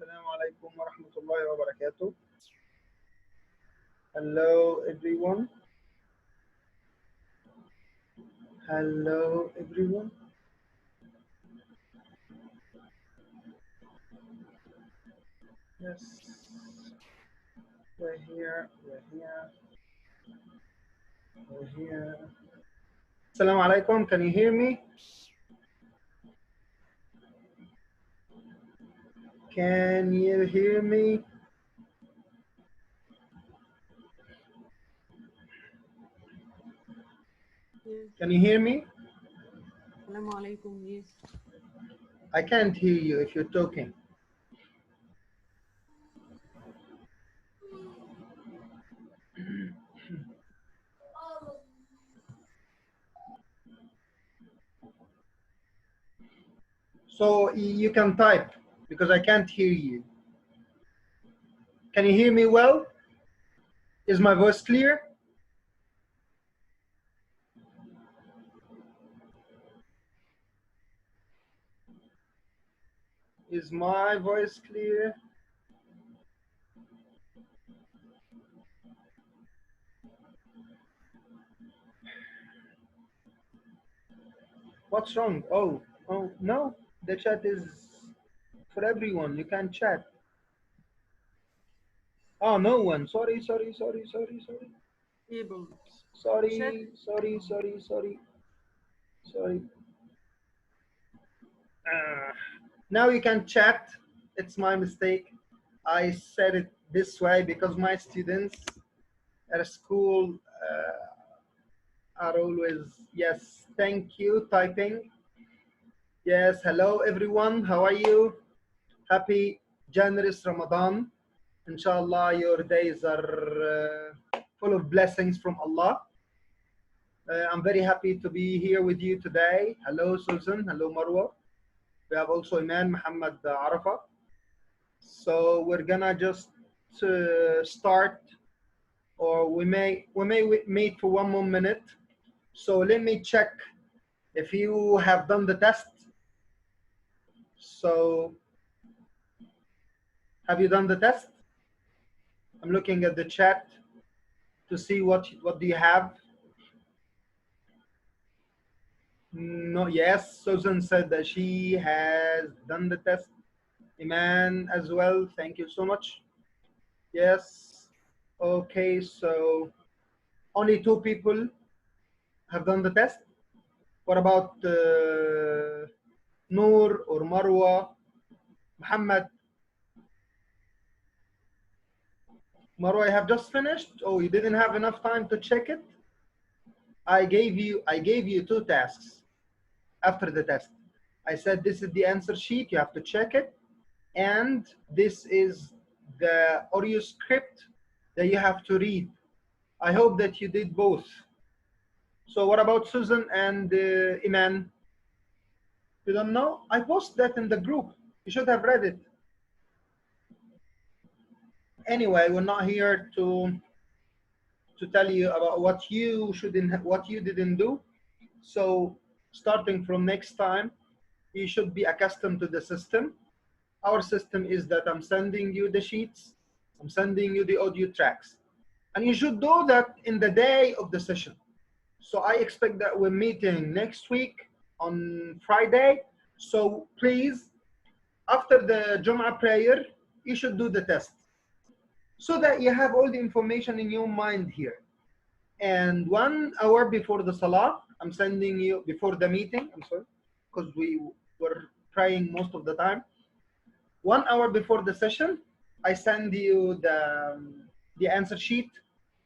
Assalamu alaikum wa rahmatullahi wa barakatuh. Hello everyone. Hello everyone. Yes. We're here. Assalamu alaikum. Can you hear me? Can you hear me? Yes. Can you hear me? Assalamu alaikum. Yes. I can't hear you if you're talking. So you can type because I can't hear you. Can you hear me well? Is my voice clear? Is my voice clear? What's wrong? Oh, no, the chat is for everyone. You can chat. Oh, no one. Sorry. Able. Sorry. Now you can chat. It's my mistake. I said it this way because my students at school are always, yes, thank you, typing. Yes, hello everyone. How are you? Happy generous Ramadan. Inshallah, your days are full of blessings from Allah. I'm very happy to be here with you today. Hello, Susan. Hello, Marwa. We have also Iman Muhammad Arafat. So we're gonna just start, or we may meet for one more minute. So let me check if you have done the test. So have you done the test? I'm looking at the chat to see what do you have. No, yes, Susan said that she has done the test. Iman as well, thank you so much. Yes, okay, so only 2 people have done the test. What about Noor or Marwa? Muhammad? Marwa, I have just finished. Oh, you didn't have enough time to check it? I gave you 2 tasks after the test. I said this is the answer sheet, you have to check it, and this is the audio script that you have to read. I hope that you did both. So what about Susan and Iman? You don't know? I posted that in the group. You should have read it. Anyway, we're not here to tell you about what you didn't do. So starting from next time, you should be accustomed to the system. Our system is that I'm sending you the sheets, I'm sending you the audio tracks, and you should do that in the day of the session. So I expect that we're meeting next week on Friday. So please, after the Jum'ah prayer, you should do the test so that you have all the information in your mind here. And 1 hour before the Salah, I'm sending you, before the meeting, I'm sorry, because we were praying most of the time. 1 hour before the session, I send you the answer sheet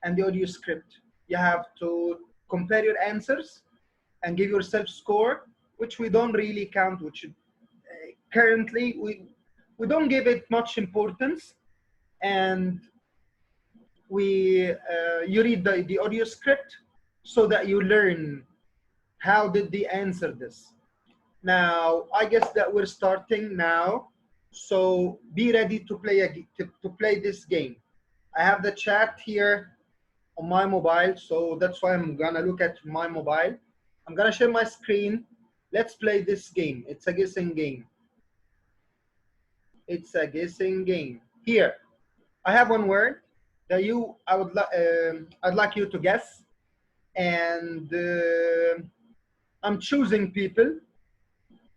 and the audio script. You have to compare your answers and give yourself score, which we don't really count, which currently we don't give it much importance. And you read the audio script so that you learn how did they answer this. Now, I guess that we're starting now, so be ready to play this game. I have the chat here on my mobile, so that's why I'm gonna look at my mobile. I'm gonna share my screen. Let's play this game. It's a guessing game. It's a guessing game. Here, I have one word that I'd like you to guess, and I'm choosing people.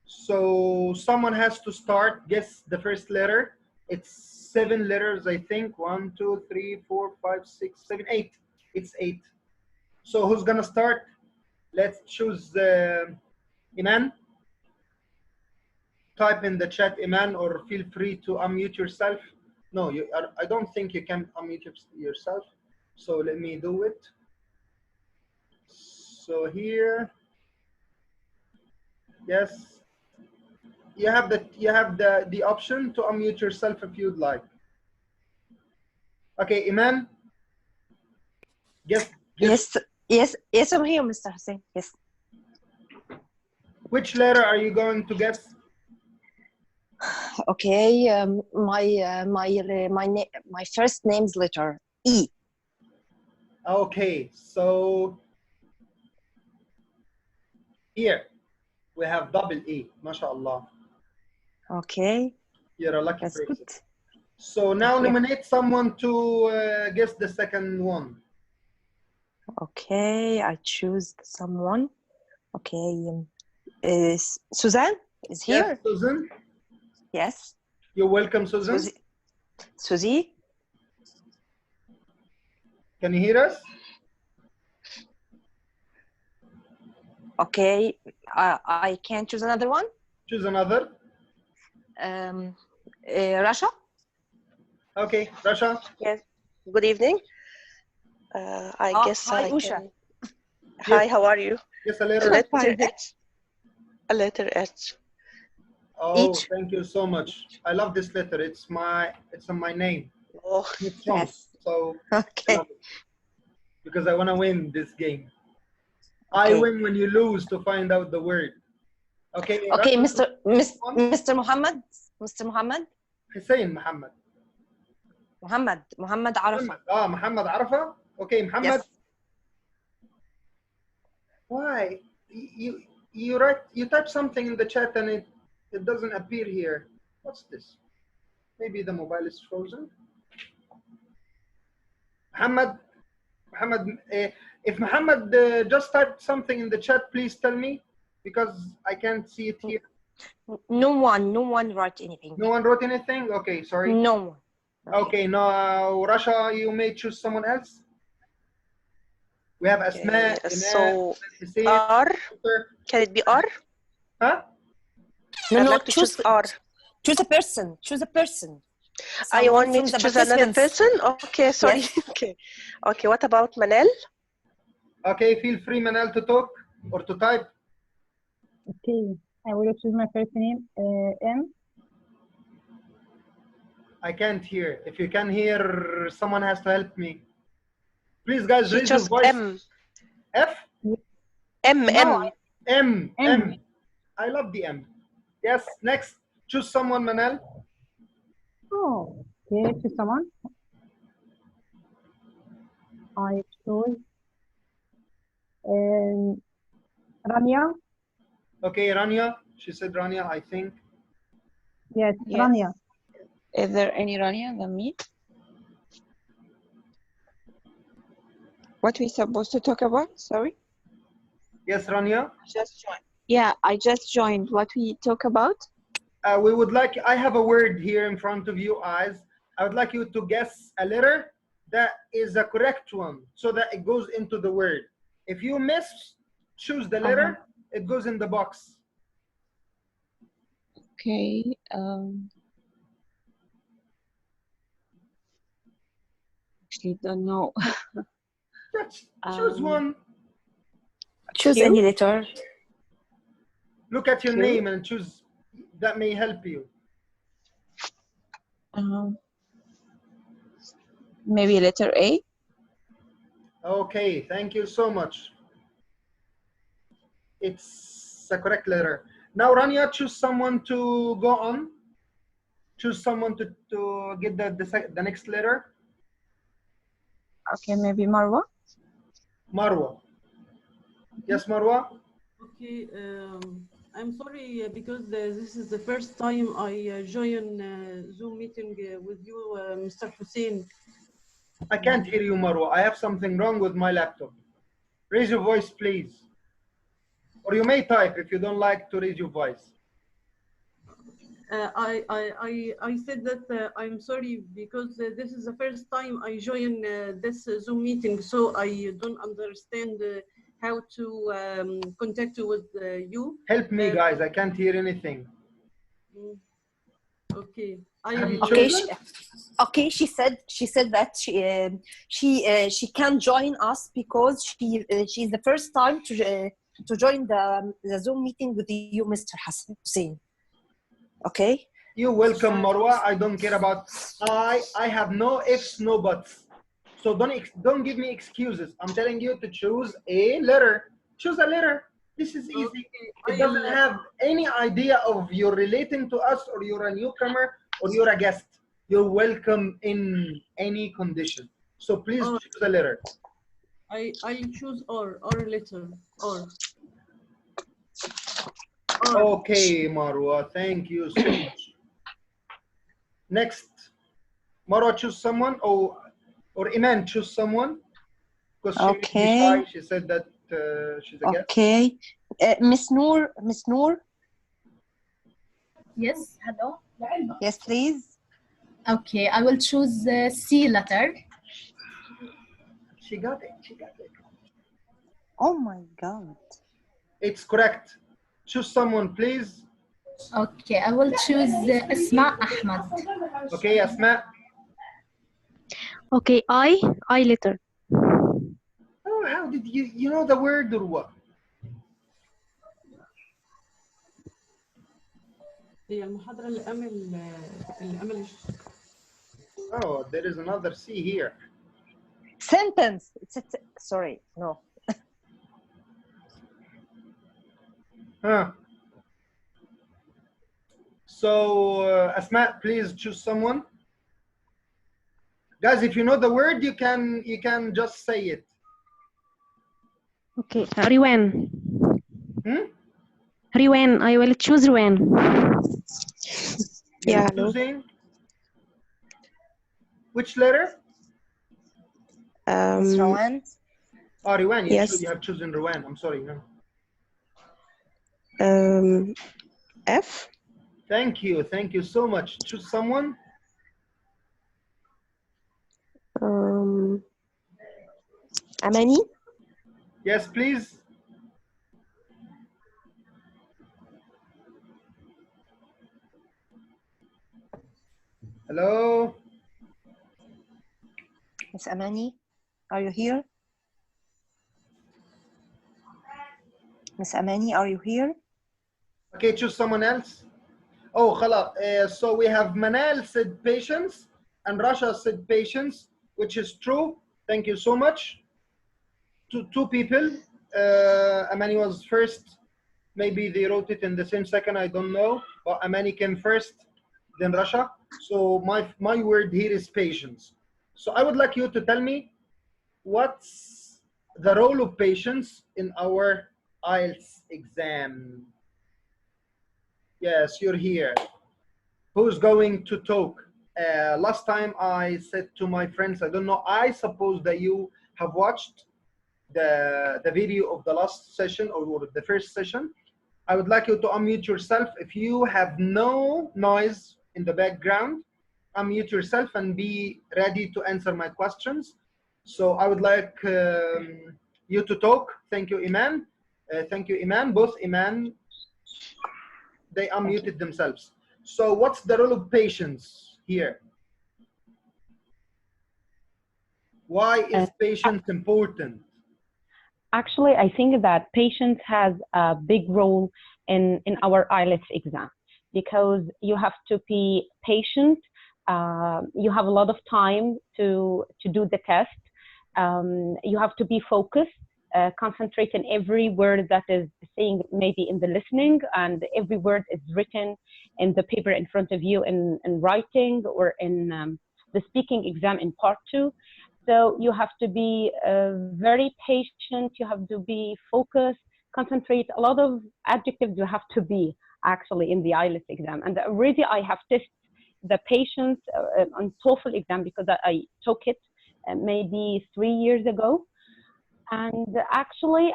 So someone has to start. Guess the first letter. It's 7 letters, I think. 1, 2, 3, 4, 5, 6, 7, 8. It's 8. So who's gonna start? Let's choose Iman. Type in the chat, Iman, or feel free to unmute yourself. No, I don't think you can unmute yourself. So let me do it. So here, yes, you have the option to unmute yourself if you'd like. Okay, Iman. Guess. Yes, I'm here, Mr. Hussein. Yes. Which letter are you going to guess? Okay. My first name's letter E. Okay, so here we have double E. MashaAllah. Okay. You're a lucky That's person. good. So now Thank you. nominate someone to guess the second one. Okay, I choose someone. Okay. Is Suzanne is here? Yes, Susan. Yes. You're welcome, Susan. Susie. Can you hear us? Okay. I can choose another one. Choose another. Rasha. Okay, Rasha. Yes. Good evening. I guess hi, I Usha. can. Hi, how are you? Yes, a A letter. letter H. A letter H. Oh, Each. thank you so much. I love this letter. It's on my name. Oh, It's strong. Yes. So Okay. I love it. Because I want to win this game. Okay. I win when you lose to find out the word. Okay. Okay, Rasha, Mr. Muhammad. Mr. Muhammad. Hussein Muhammad. Muhammad Arafa. Muhammad Arafa. Okay, Muhammad. Yes. Why? You type something in the chat and it doesn't appear here. What's this? Maybe the mobile is frozen. Muhammad, if Muhammad just typed something in the chat, please tell me because I can't see it here. No one wrote anything. No one wrote anything? Okay, sorry. No one. Okay, now Rasha, you may choose someone else. We have Asma, so Hussein, R. Can it be R? Huh? No, I'd no, like to choose R. Choose a person. Choose a person. I want me Someone to from the choose another participants. person? Okay, sorry. Yes. Okay, what about Manel? Okay, feel free, Manal, to talk or to type. Okay, I will choose my first name, M. I can't hear. If you can hear, someone has to help me. Please, guys, She raise your chose voice. M. F? M, No, M. M. I love the M. Yes, next. Choose someone, Manal. Oh, okay, choose someone. I choose Rania. Okay, Rania. She said Rania, I think. Yes, Yes. Rania. Is there any Rania than me? What we supposed to talk about? Sorry. Yes, Rania. Just joined. Yeah, I just joined. What we talk about? We would like, I have a word here in front of you, eyes. I would like you to guess a letter that is a correct one so that it goes into the word. If you miss, choose the letter, it goes in the box. Okay. Actually, don't know. Choose one. Choose Q? any letter. Look at your Q? name and choose. That may help you. Maybe letter A. Okay, thank you so much. It's a correct letter. Now, Rania, choose someone to go on. Choose someone to get the next letter. Okay, maybe Marwa. Marwa. Yes, Marwa? Okay, I'm sorry because this is the first time I join Zoom meeting with you, Mr. Hussein. I can't hear you, Marwa. I have something wrong with my laptop. Raise your voice, please. Or you may type if you don't like to raise your voice. I said that I'm sorry because this is the first time I join this Zoom meeting, so I don't understand how to contact with you. Help me, guys. I can't hear anything. Okay. Have you Okay, chosen? she said that she can join us because she's the first time to join the Zoom meeting with you, Mr. Hussein. Okay. You're welcome, Marwa. I don't care about I have no ifs, no buts. So don't give me excuses. I'm telling you to choose a letter. Choose a letter. This is easy. It doesn't have any idea of you're relating to us or you're a newcomer or you're a guest. You're welcome in any condition. So please choose a letter. I choose or letter or. Okay, Marwa. Thank you so much. Next, Marwa, choose someone, or Iman, choose someone. Because she may be shy. She said that she's a guest. Okay. Miss Noor. Yes, hello. Yes, please. Okay, I will choose C letter. She got it. She got it. Oh my God. It's correct. Choose someone, please. Okay, I will choose Asma Ahmad. Okay, Asma. Okay, I letter. Oh, how did you know the word or what? هي المحاضرة اللي أمل Oh, there is another C here. Sentence. Sorry, no. Huh. So, Asma, please choose someone. Guys, if you know the word, you can just say it. Okay, Riwan. Riwan, I will choose Riwan. You're Yeah, choosing which letter? Miss Rowan. Oh, Riwan. Yes. You have chosen Riwan. I'm sorry. No. F. Thank you. Thank you so much. Choose someone. Amani. Yes, please. Hello. Miss Amani, are you here? Miss Amani, are you here? Okay, choose someone else. Oh, khala. So we have Manal said patience and Rasha said patience, which is true. Thank you so much. Two people. Amani was first. Maybe they wrote it in the same second. I don't know. But Amani came first, then Rasha. So my word here is patience. So I would like you to tell me what's the role of patience in our IELTS exam. Yes, you're here. Who's going to talk? Last time I said to my friends, I don't know, I suppose that you have watched the video of the last session or the first session. I would like you to unmute yourself. If you have no noise in the background, unmute yourself and be ready to answer my questions. So I would like you to talk. Thank you, Iman. Thank you, Iman. Both Iman, they unmuted themselves. So what's the role of patience here? Why is patience important? Actually, I think that patience has a big role in our IELTS exam because you have to be patient. You have a lot of time to do the test. You have to be focused, concentrate on every word that is saying maybe in the listening and every word is written in the paper in front of you in writing or in the speaking exam in part 2. So you have to be very patient, you have to be focused, concentrate, a lot of adjectives you have to be actually in the IELTS exam. And already I have tested the patients on TOEFL exam because I took it maybe 3 years ago. And actually,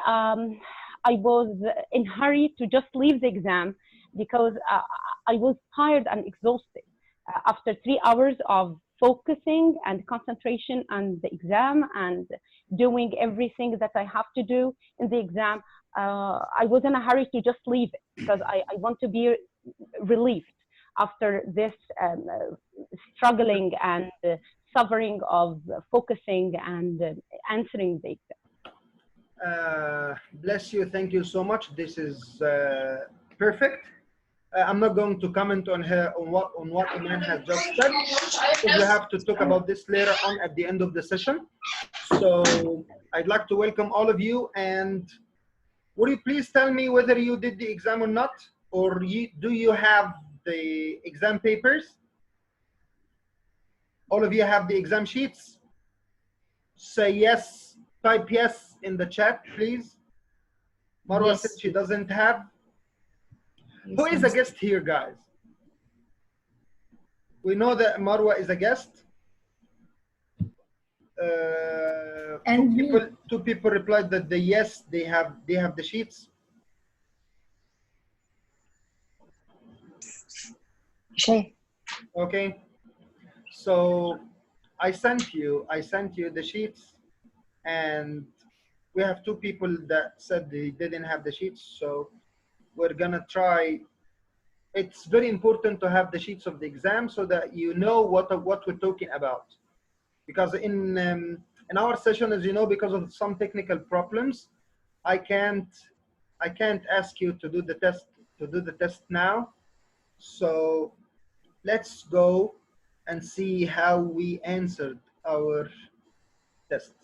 I was in a hurry to just leave the exam because I was tired and exhausted. After 3 hours of focusing and concentration on the exam and doing everything that I have to do in the exam, I was in a hurry to just leave it because I want to be relieved after this struggling and suffering of focusing and answering the exam. Bless you. Thank you so much. This is perfect. I'm not going to comment on what Iman has just said, because we have to talk about this later on at the end of the session. So I'd like to welcome all of you, and would you please tell me whether you did the exam or not, or do you have the exam papers? All of you have the exam sheets? Say yes, type yes in the chat, please. Marwa Yes. said she doesn't have. Yes, Who is a guest here, guys? We know that Marwa is a guest. And two people replied that the yes, they have the sheets. Shay. Okay. So I sent you the sheets, and we have 2 people that said they didn't have the sheets. So we're gonna try. It's very important to have the sheets of the exam so that you know what we're talking about. Because in our session, as you know, because of some technical problems, I can't ask you to do the test now. So let's go and see how we answered our test.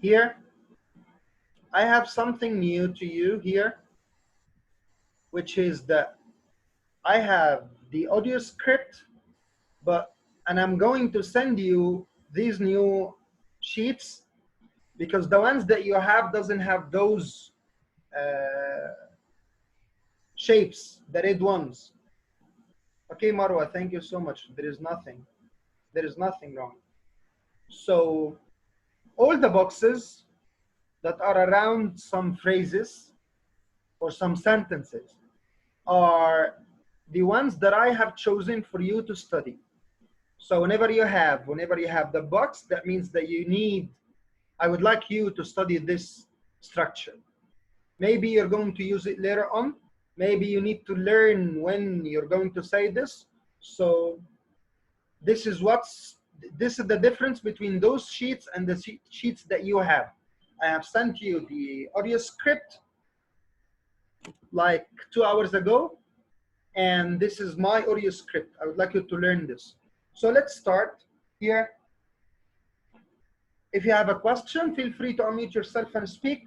Here, I have something new to you here, which is that I have the audio script, and I'm going to send you these new sheets because the ones that you have doesn't have those shapes, the red ones. Okay, Marwa, thank you so much. There is nothing wrong. So all the boxes that are around some phrases or some sentences are the ones that I have chosen for you to study. So whenever you have the box, that means that I would like you to study this structure. Maybe you're going to use it later on. Maybe you need to learn when you're going to say this. So this is the difference between those sheets and the sheets that you have. I have sent you the audio script like 2 hours ago, and this is my audio script. I would like you to learn this. So let's start here. If you have a question, feel free to unmute yourself and speak,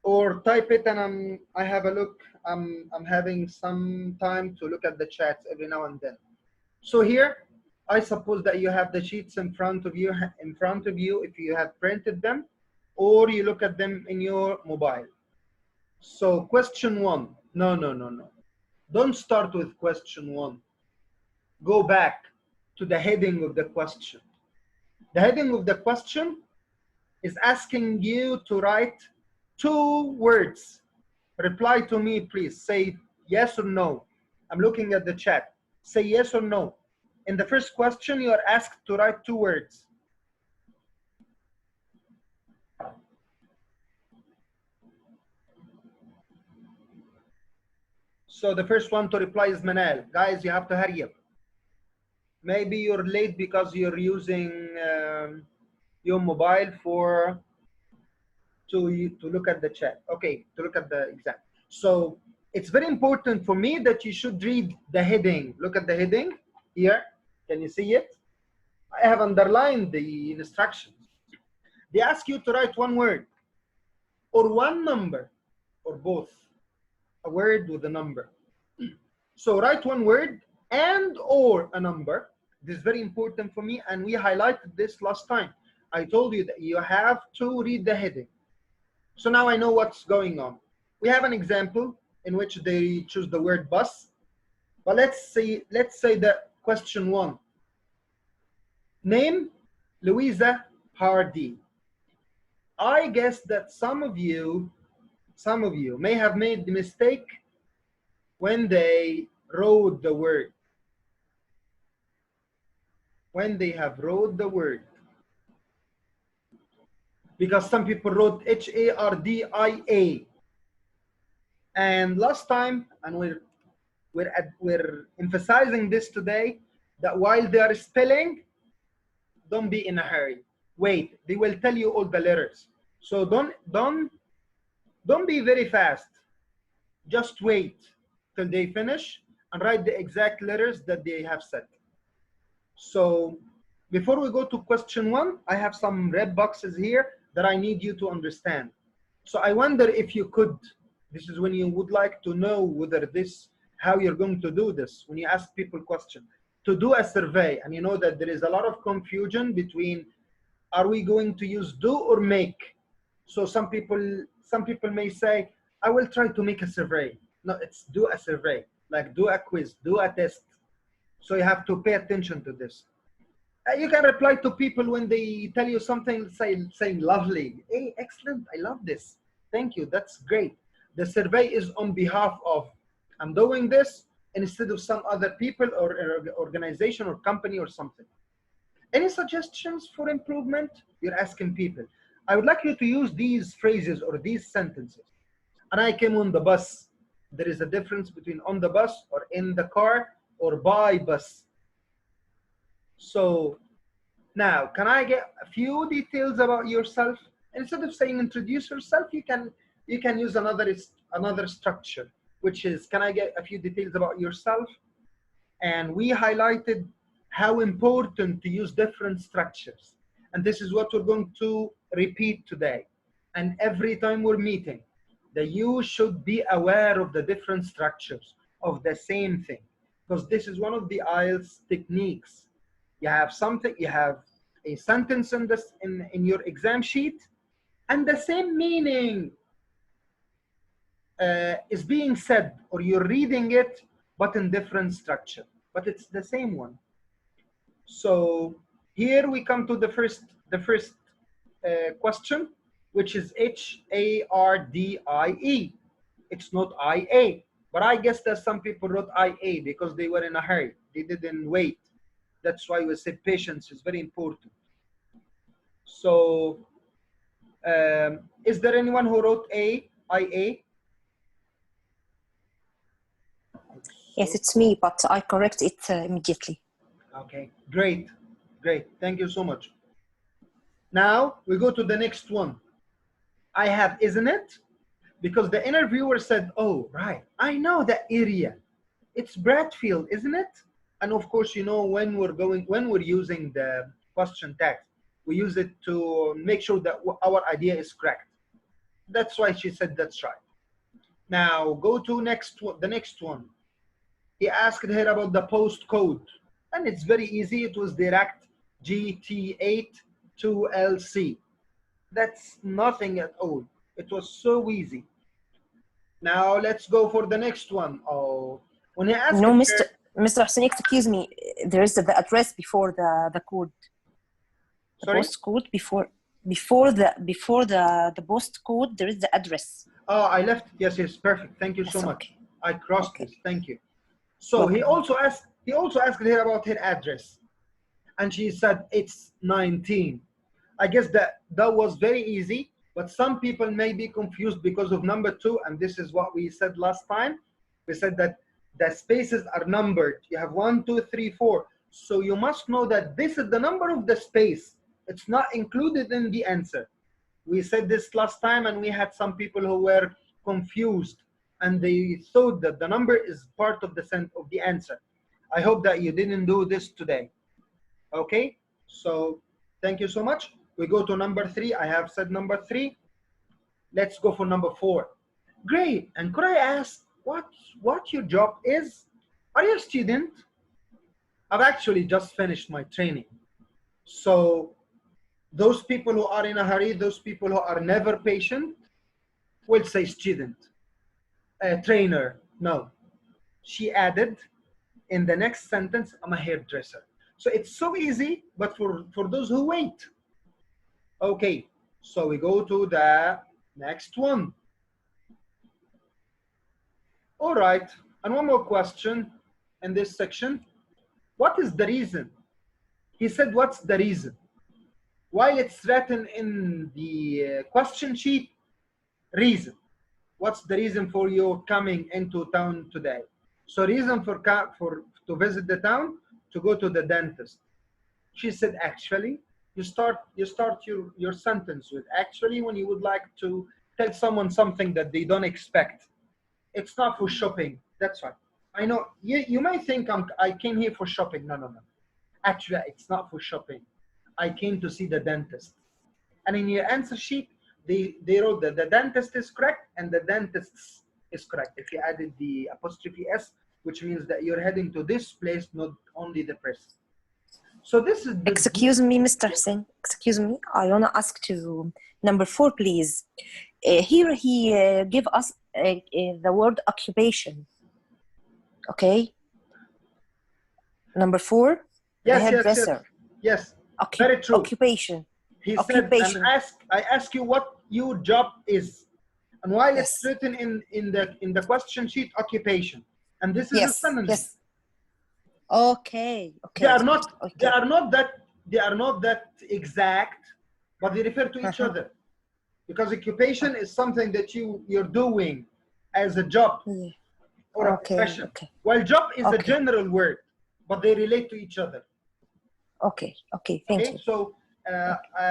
or type it and I have a look. I'm having some time to look at the chats every now and then. So here, I suppose that you have the sheets in front of you if you have printed them, or you look at them in your mobile. So question 1, no. Don't start with question 1. Go back to the heading of the question. The heading of the question is asking you to write 2 words. Reply to me, please. Say yes or no. I'm looking at the chat. Say yes or no. In the first question, you are asked to write 2 words. So the first one to reply is Manal. Guys, you have to hurry up. Maybe you're late because you're using your mobile to look at the chat. Okay, to look at the exam. So it's very important for me that you should read the heading. Look at the heading here. Can you see it? I have underlined the instructions. They ask you to write 1 word or 1 number or both, a word with a number. So write 1 word and or a number. This is very important for me, and we highlighted this last time. I told you that you have to read the heading. So now I know what's going on. We have an example in which they choose the word bus. But let's say that question 1. Name Louisa Hardy. I guess that some of you may have made the mistake when they wrote the word. When they have wrote the word. Because some people wrote Hardia. And last time, and we're emphasizing this today, that while they are spelling, don't be in a hurry. Wait, they will tell you all the letters. So don't be very fast. Just wait till they finish and write the exact letters that they have said. So before we go to question 1, I have some red boxes here that I need you to understand. So I wonder if you could, this is when you would like to know whether how you're going to do this, when you ask people questions, to do a survey. And you know that there is a lot of confusion between, are we going to use do or make? So some people may say, I will try to make a survey. No, it's do a survey, like do a quiz, do a test. So you have to pay attention to this. You can reply to people when they tell you something, saying lovely. Hey, excellent, I love this. Thank you, that's great. The survey is on behalf of, I'm doing this instead of some other people or organization or company or something. Any suggestions for improvement? You're asking people. I would like you to use these phrases or these sentences. And I came on the bus. There is a difference between on the bus or in the car or by bus. So now, can I get a few details about yourself? Instead of saying introduce yourself, you can use another structure, which is, can I get a few details about yourself? And we highlighted how important to use different structures. And this is what we're going to repeat today. And every time we're meeting, that you should be aware of the different structures of the same thing. Because this is one of the IELTS techniques. You have a sentence in your exam sheet, and the same meaning is being said, or you're reading it, but in different structure. But it's the same one. So here we come to the first question, which is Hardie. It's not IA, but I guess that some people wrote IA because they were in a hurry. They didn't wait. That's why we say patience is very important. So is there anyone who wrote IA? Yes, it's me, but I correct it immediately. Okay, great. Thank you so much. Now we go to the next one. I have, isn't it? Because the interviewer said, oh, right, I know that area. It's Bradfield, isn't it? And of course, you know, when we're using the question text, we use it to make sure that our idea is correct. That's why she said that's right. Now go to the next one. He asked her about the postcode, and it's very easy. It was direct GT8 to LC. That's nothing at all. It was so easy. Now let's go for the next one. Oh, when he asked No, her, Mr. Hussein, excuse me. There is the address before the code. The sorry? postcode before the postcode. There is the address. Oh, I left. Yes, perfect. Thank you so That's much. okay. I crossed Okay. this. Thank you. So Welcome. he also asked her about her address, and she said it's 19. I guess that was very easy, but some people may be confused because of number 2, and this is what we said last time. We said that the spaces are numbered. You have 1, 2, 3, 4. So you must know that this is the number of the space. It's not included in the answer. We said this last time, and we had some people who were confused, and they thought that the number is part of the answer. I hope that you didn't do this today. Okay, so thank you so much. We go to number 3. I have said number 3. Let's go for number 4. Great. And could I ask what your job is? Are you a student? I've actually just finished my training. So those people who are in a hurry, those people who are never patient, We'll say student, trainer. No, she added in the next sentence, I'm a hairdresser. So it's so easy, but for those who wait. Okay, so we go to the next one. All right, and one more question in this section. What is the reason? He said, what's the reason? While it's written in the question sheet, reason. What's the reason for you coming into town today? So reason for to visit the town, to go to the dentist. She said, actually, you start your sentence with actually when you would like to tell someone something that they don't expect. It's not for shopping. That's right. I know you may think I came here for shopping. No. Actually, it's not for shopping. I came to see the dentist. And in your answer sheet, they wrote that the dentist is correct and the dentist's is correct. If you added the apostrophe S, which means that you're heading to this place, not only the person. So this is the... Excuse me, Mr. Hussein. Excuse me. I want to ask to number 4, please. Here he give us the word occupation. Okay. Number 4. Yes, the hairdresser. Yes. Very true. Occupation. He occupation. said, and I ask you what your job is, and while Yes. it's written in the question sheet, occupation, and this is a synonym. Yes. Okay. They are not that exact, but they refer to each other, because occupation is something that you're doing as a job or a profession. While job is a general word, but they relate to each other. Okay. Thank you. So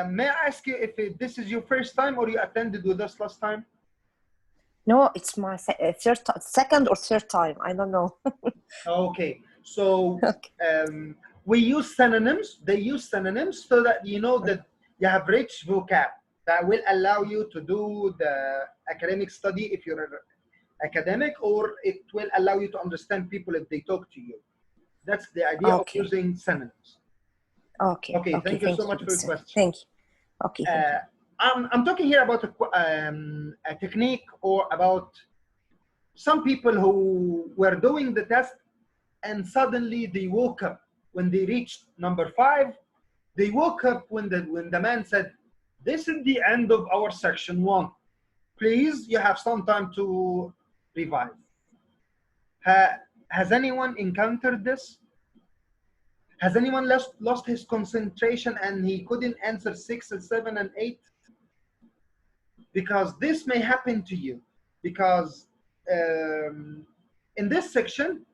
may I ask you if this is your first time or you attended with us last time? No, it's my second or third time. I don't know. Okay. So we use synonyms. They use synonyms so that you know that you have rich vocab that will allow you to do the academic study if you're academic, or it will allow you to understand people if they talk to you. That's the idea of using synonyms. Okay. Thank you so much for your question. Thank you. Okay. I'm talking here about a technique, or about some people who were doing the test and suddenly they woke up when they reached number 5. They woke up when the man said, "This is the end of our section 1. Please, you have some time to revise." Has anyone encountered this? Has anyone lost his concentration and he couldn't answer 6 and 7 and 8? Because this may happen to you, because in this section,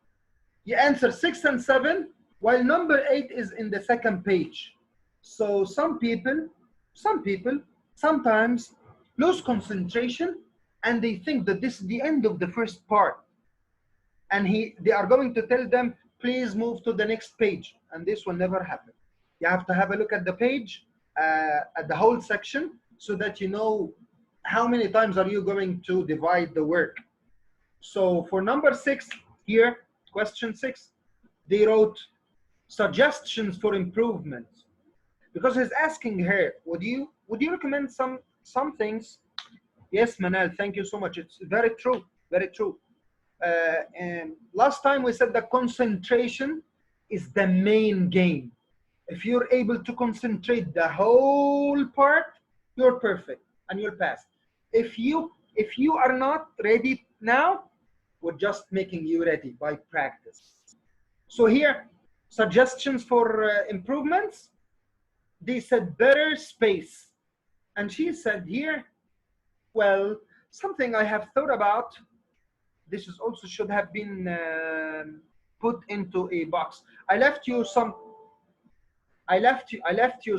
you answer 6 and 7, while number 8 is in the second page. So some people sometimes lose concentration and they think that this is the end of the first part. And they are going to tell them, please move to the next page. And this will never happen. You have to have a look at the page, at the whole section, so that you know how many times are you going to divide the work. So for number 6 here, question 6, they wrote suggestions for improvements, because he's asking her, would you recommend some things? Yes, Manal, thank you so much. It's very true, very true. And last time we said that concentration is the main game. If you're able to concentrate the whole part, you're perfect and you'll pass. If you are not ready now, we're just making you ready by practice. So here, suggestions for improvements. They said better space. And she said here, well, something I have thought about. This is also should have been put into a box. I left you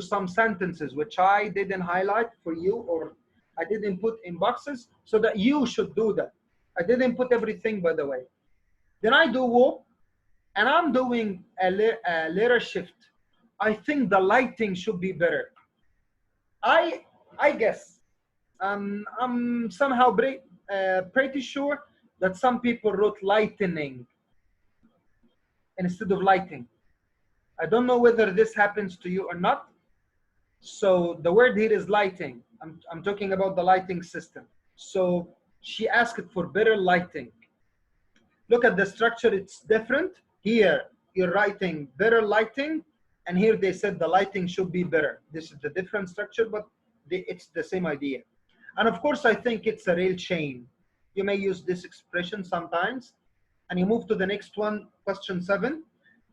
some sentences which I didn't highlight for you, or I didn't put in boxes, so that you should do that. I didn't put everything, by the way. Then I do walk, and I'm doing a later shift. I think the lighting should be better. I guess I'm somehow pretty sure that some people wrote lightening instead of lighting. I don't know whether this happens to you or not. So the word here is lighting. I'm talking about the lighting system. So she asked for better lighting. Look at the structure, it's different. Here, you're writing better lighting, and here they said the lighting should be better. This is the different structure, but it's the same idea. And of course, I think it's a real chain. You may use this expression sometimes. And you move to the next one, question 7.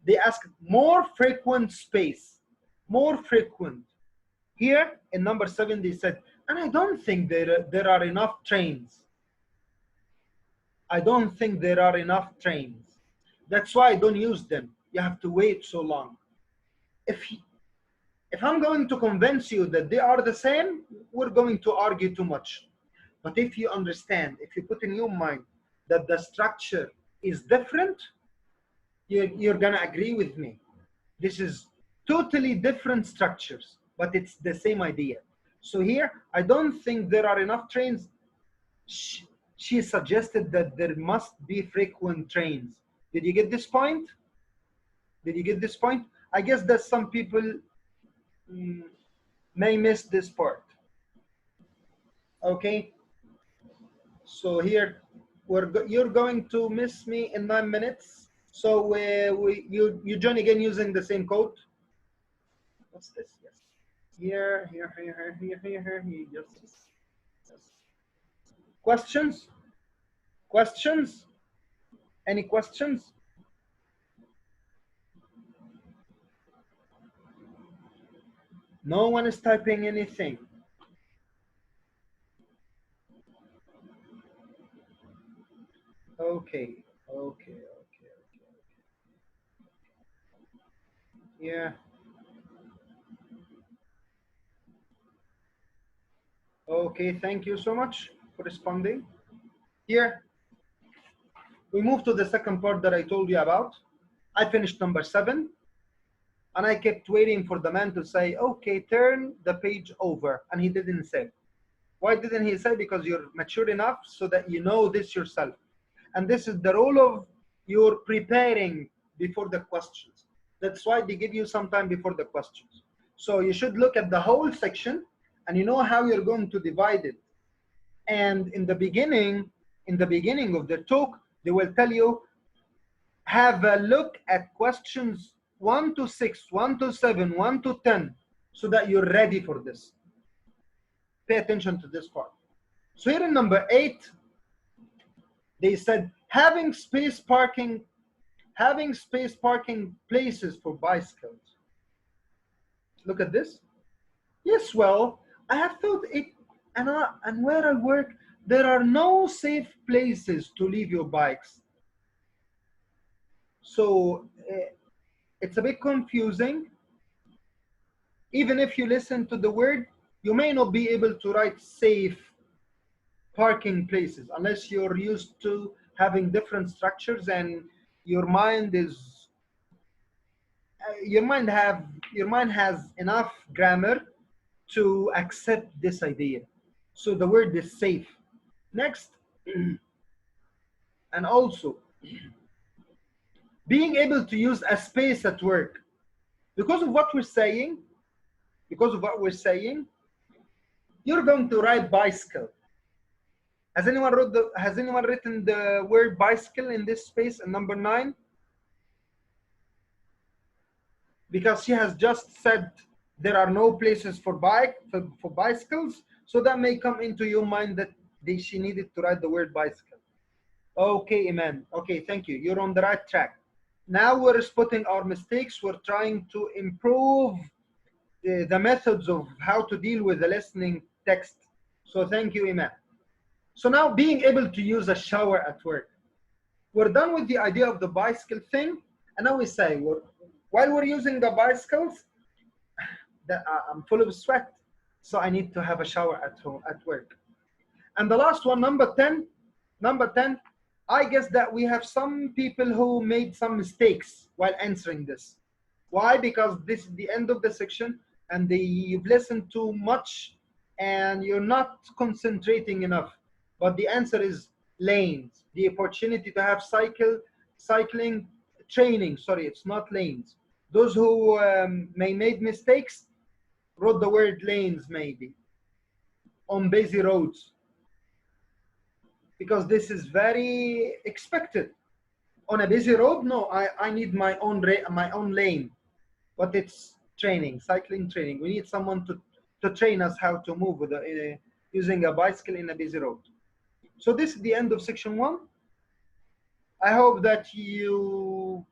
They ask more frequent space, more frequent. Here in number 7, they said, and I don't think there are enough trains. I don't think there are enough trains. That's why I don't use them. You have to wait so long. If I'm going to convince you that they are the same, we're going to argue too much. But if you understand, if you put in your mind that the structure is different, you're gonna agree with me. This is totally different structures, but it's the same idea. So here, I don't think there are enough trains. She suggested that there must be frequent trains. Did you get this point? Did you get this point? I guess that some people may miss this part. Okay. So here, you're going to miss me in 9 minutes. So you join again using the same code. What's this? Yes. Here. Yes. Questions? Questions? Any questions? No one is typing anything. Okay. Yeah. Okay, thank you so much for responding. Here, we move to the second part that I told you about. I finished number 7, and I kept waiting for the man to say, okay, turn the page over, and he didn't say. Why didn't he say? Because you're mature enough so that you know this yourself. And this is the role of your preparing before the questions. That's why they give you some time before the questions. So you should look at the whole section, and you know how you're going to divide it. And in the beginning of the talk, they will tell you, have a look at questions 1 to 6, 1 to 7, 1 to 10, so that you're ready for this. Pay attention to this part. So here in number 8, they said having space parking places for bicycles. Look at this. Yes, well, I have thought it, and where I work, there are no safe places to leave your bikes. So it's a bit confusing. Even if you listen to the word, you may not be able to write safe parking places unless you're used to having different structures and your mind has enough grammar to accept this idea. So the word is safe. Next, and also being able to use a space at work. Because of what we're saying, you're going to ride bicycle. Has anyone written the word bicycle in this space in number 9? Because she has just said there are no places for bicycles, so that may come into your mind that she needed to write the word bicycle. Okay, Iman. Okay, thank you. You're on the right track. Now we're spotting our mistakes. We're trying to improve the methods of how to deal with the listening text. So thank you, Iman. So now being able to use a shower at work. We're done with the idea of the bicycle thing. And now we say, while we're using the bicycles, I'm full of sweat. So I need to have a shower at home, at work. And the last one, number 10, I guess that we have some people who made some mistakes while answering this. Why? Because this is the end of the section and you've listened too much and you're not concentrating enough. But the answer is lanes, the opportunity to have cycling training. Sorry, it's not lanes. Those who may made mistakes wrote the word lanes maybe on busy roads. because this is very expected. On a busy road, no, I need my own lane, but it's training, cycling training. We need someone to train us how to move with using a bicycle in a busy road. So this is the end of section 1. I hope that your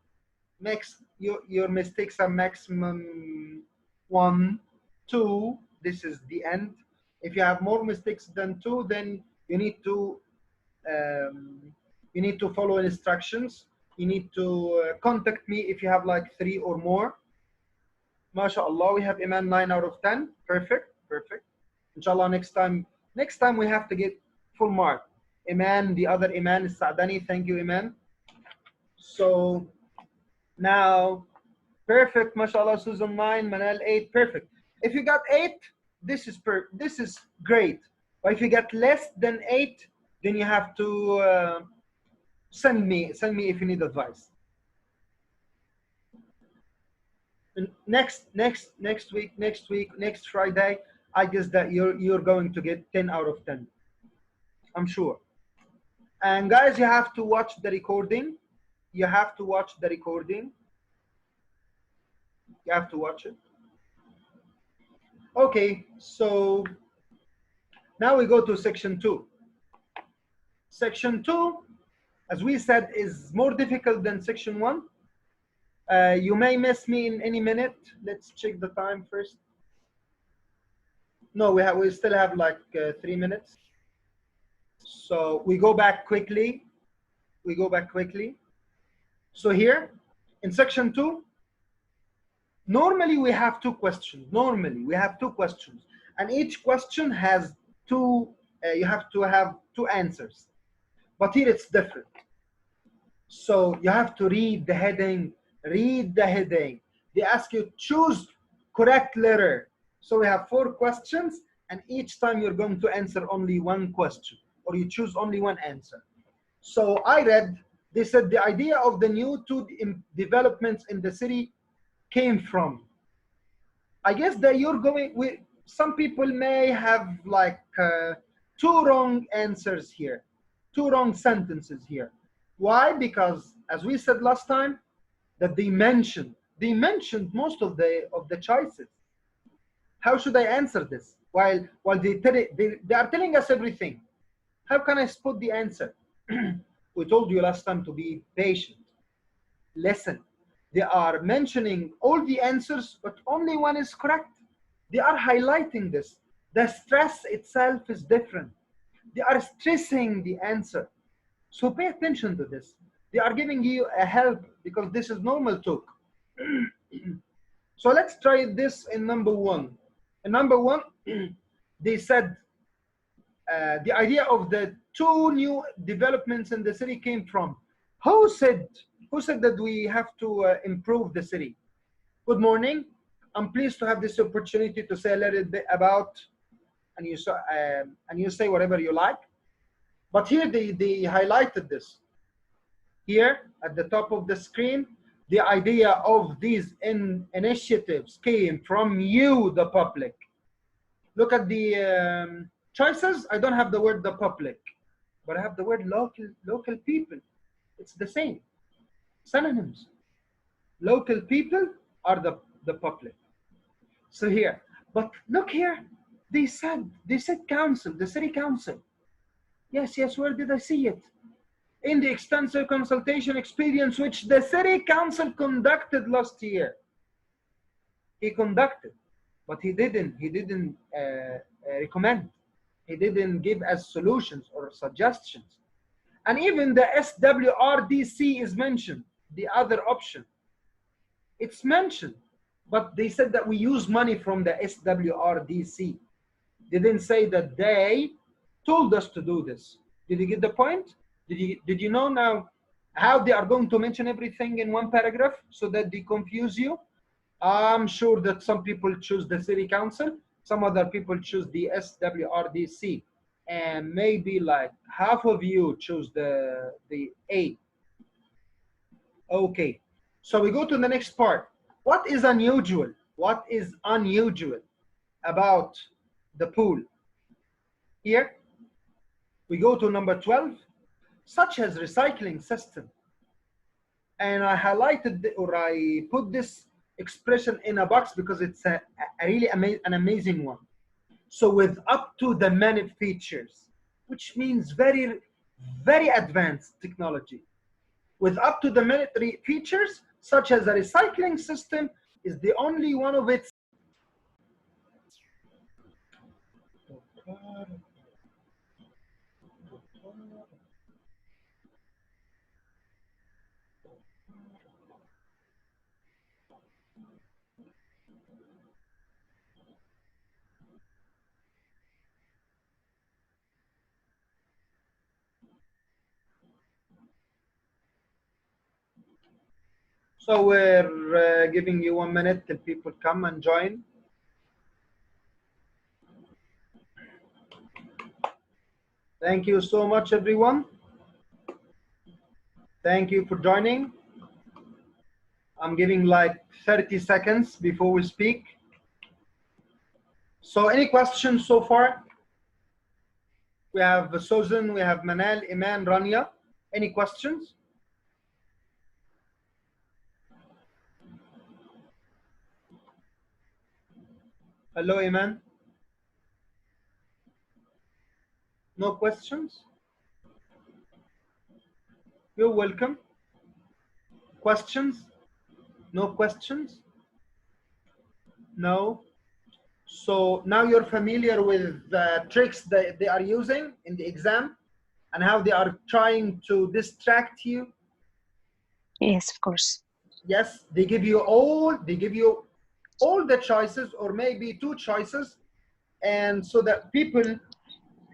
mistakes are maximum 1, 2. This is the end. If you have more mistakes than 2, then you need to follow instructions. You need to contact me if you have like 3 or more. MashaAllah, we have Iman 9 out of 10. Perfect, perfect. Inshallah, next time we have to get full mark. Iman, the other Iman is Sa'dani. Thank you, Iman. So now, perfect. MashaAllah, Susan 9, Manal 8. Perfect. If you got 8, this is great. But if you get less than 8, then you have to send me if you need advice. And next week, next Friday, I guess that you're going to get 10 out of 10. I'm sure. And guys, you have to watch the recording. You have to watch the recording. You have to watch it. Okay, so now we go to section 2. Section 2, as we said, is more difficult than section 1. You may miss me in any minute. Let's check the time first. No, we still have like 3 minutes. So we go back quickly. So here in section 2, normally we have 2 questions. And each question has 2, you have to have 2 answers. But here it's different. So you have to read the heading. They ask you choose correct letter. So we have 4 questions, and each time you're going to answer only 1 question, or you choose only 1 answer. So I read, they said the idea of the new 2 developments in the city came from. I guess that you're going with, some people may have like 2 wrong answers here, 2 wrong sentences here. Why? Because as we said last time, that they mentioned most of the choices. How should I answer this? While they are telling us everything. How can I spot the answer? We told you last time to be patient. Listen, they are mentioning all the answers, but only 1 is correct. They are highlighting this. The stress itself is different. They are stressing the answer. So pay attention to this. They are giving you a help because this is normal talk. So let's try this in number 1. In number 1, they said the idea of the 2 new developments in the city came from. Who said that we have to improve the city? Good morning. I'm pleased to have this opportunity to say a little bit about, and you say whatever you like. But here they highlighted this. Here at the top of the screen, the idea of these initiatives came from you, the public. Look at the choices. I don't have the word the public, but I have the word local people. It's the same. Synonyms. Local people are the public. So here, but look here, they said council, the city council. Yes, where did I see it? In the extensive consultation experience which the city council conducted last year. He conducted, but he didn't recommend. He didn't give us solutions or suggestions. And even the SWRDC is mentioned, the other option. It's mentioned, but they said that we use money from the SWRDC. They didn't say that they told us to do this. Did you get the point? Did you know now how they are going to mention everything in 1 paragraph so that they confuse you? I'm sure that some people choose the city council, some other people choose the SWRDC, and maybe like half of you choose the A. Okay, so we go to the next part. What is unusual? What is unusual about the pool? Here, We go to number 12, such as recycling system. And I highlighted or I put this expression in a box because it's a really an amazing one. So with up to the minute features, which means very, very advanced technology. With up to the minute features, such as a recycling system, is the only one of its. So we're giving you 1 minute till people come and join. Thank you so much, everyone. Thank you for joining. I'm giving like 30 seconds before we speak. So any questions so far? We have Susan, we have Manal, Iman, Rania. Any questions? Hello, Iman. No questions? You're welcome. Questions? No questions? No. So now you're familiar with the tricks that they are using in the exam and how they are trying to distract you. Yes, of course. Yes, they give you all the choices, or maybe 2 choices, and so that people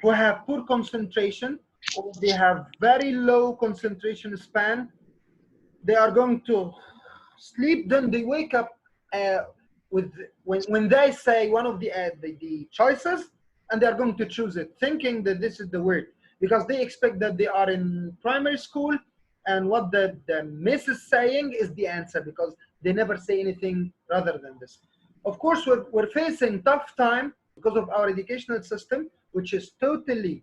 who have poor concentration or they have very low concentration span, they are going to sleep, then they wake up when they say one of the choices, and they are going to choose it thinking that this is the word, because they expect that they are in primary school and what the miss is saying is the answer, because they never say anything rather than this. Of course, we're facing tough time because of our educational system, which is totally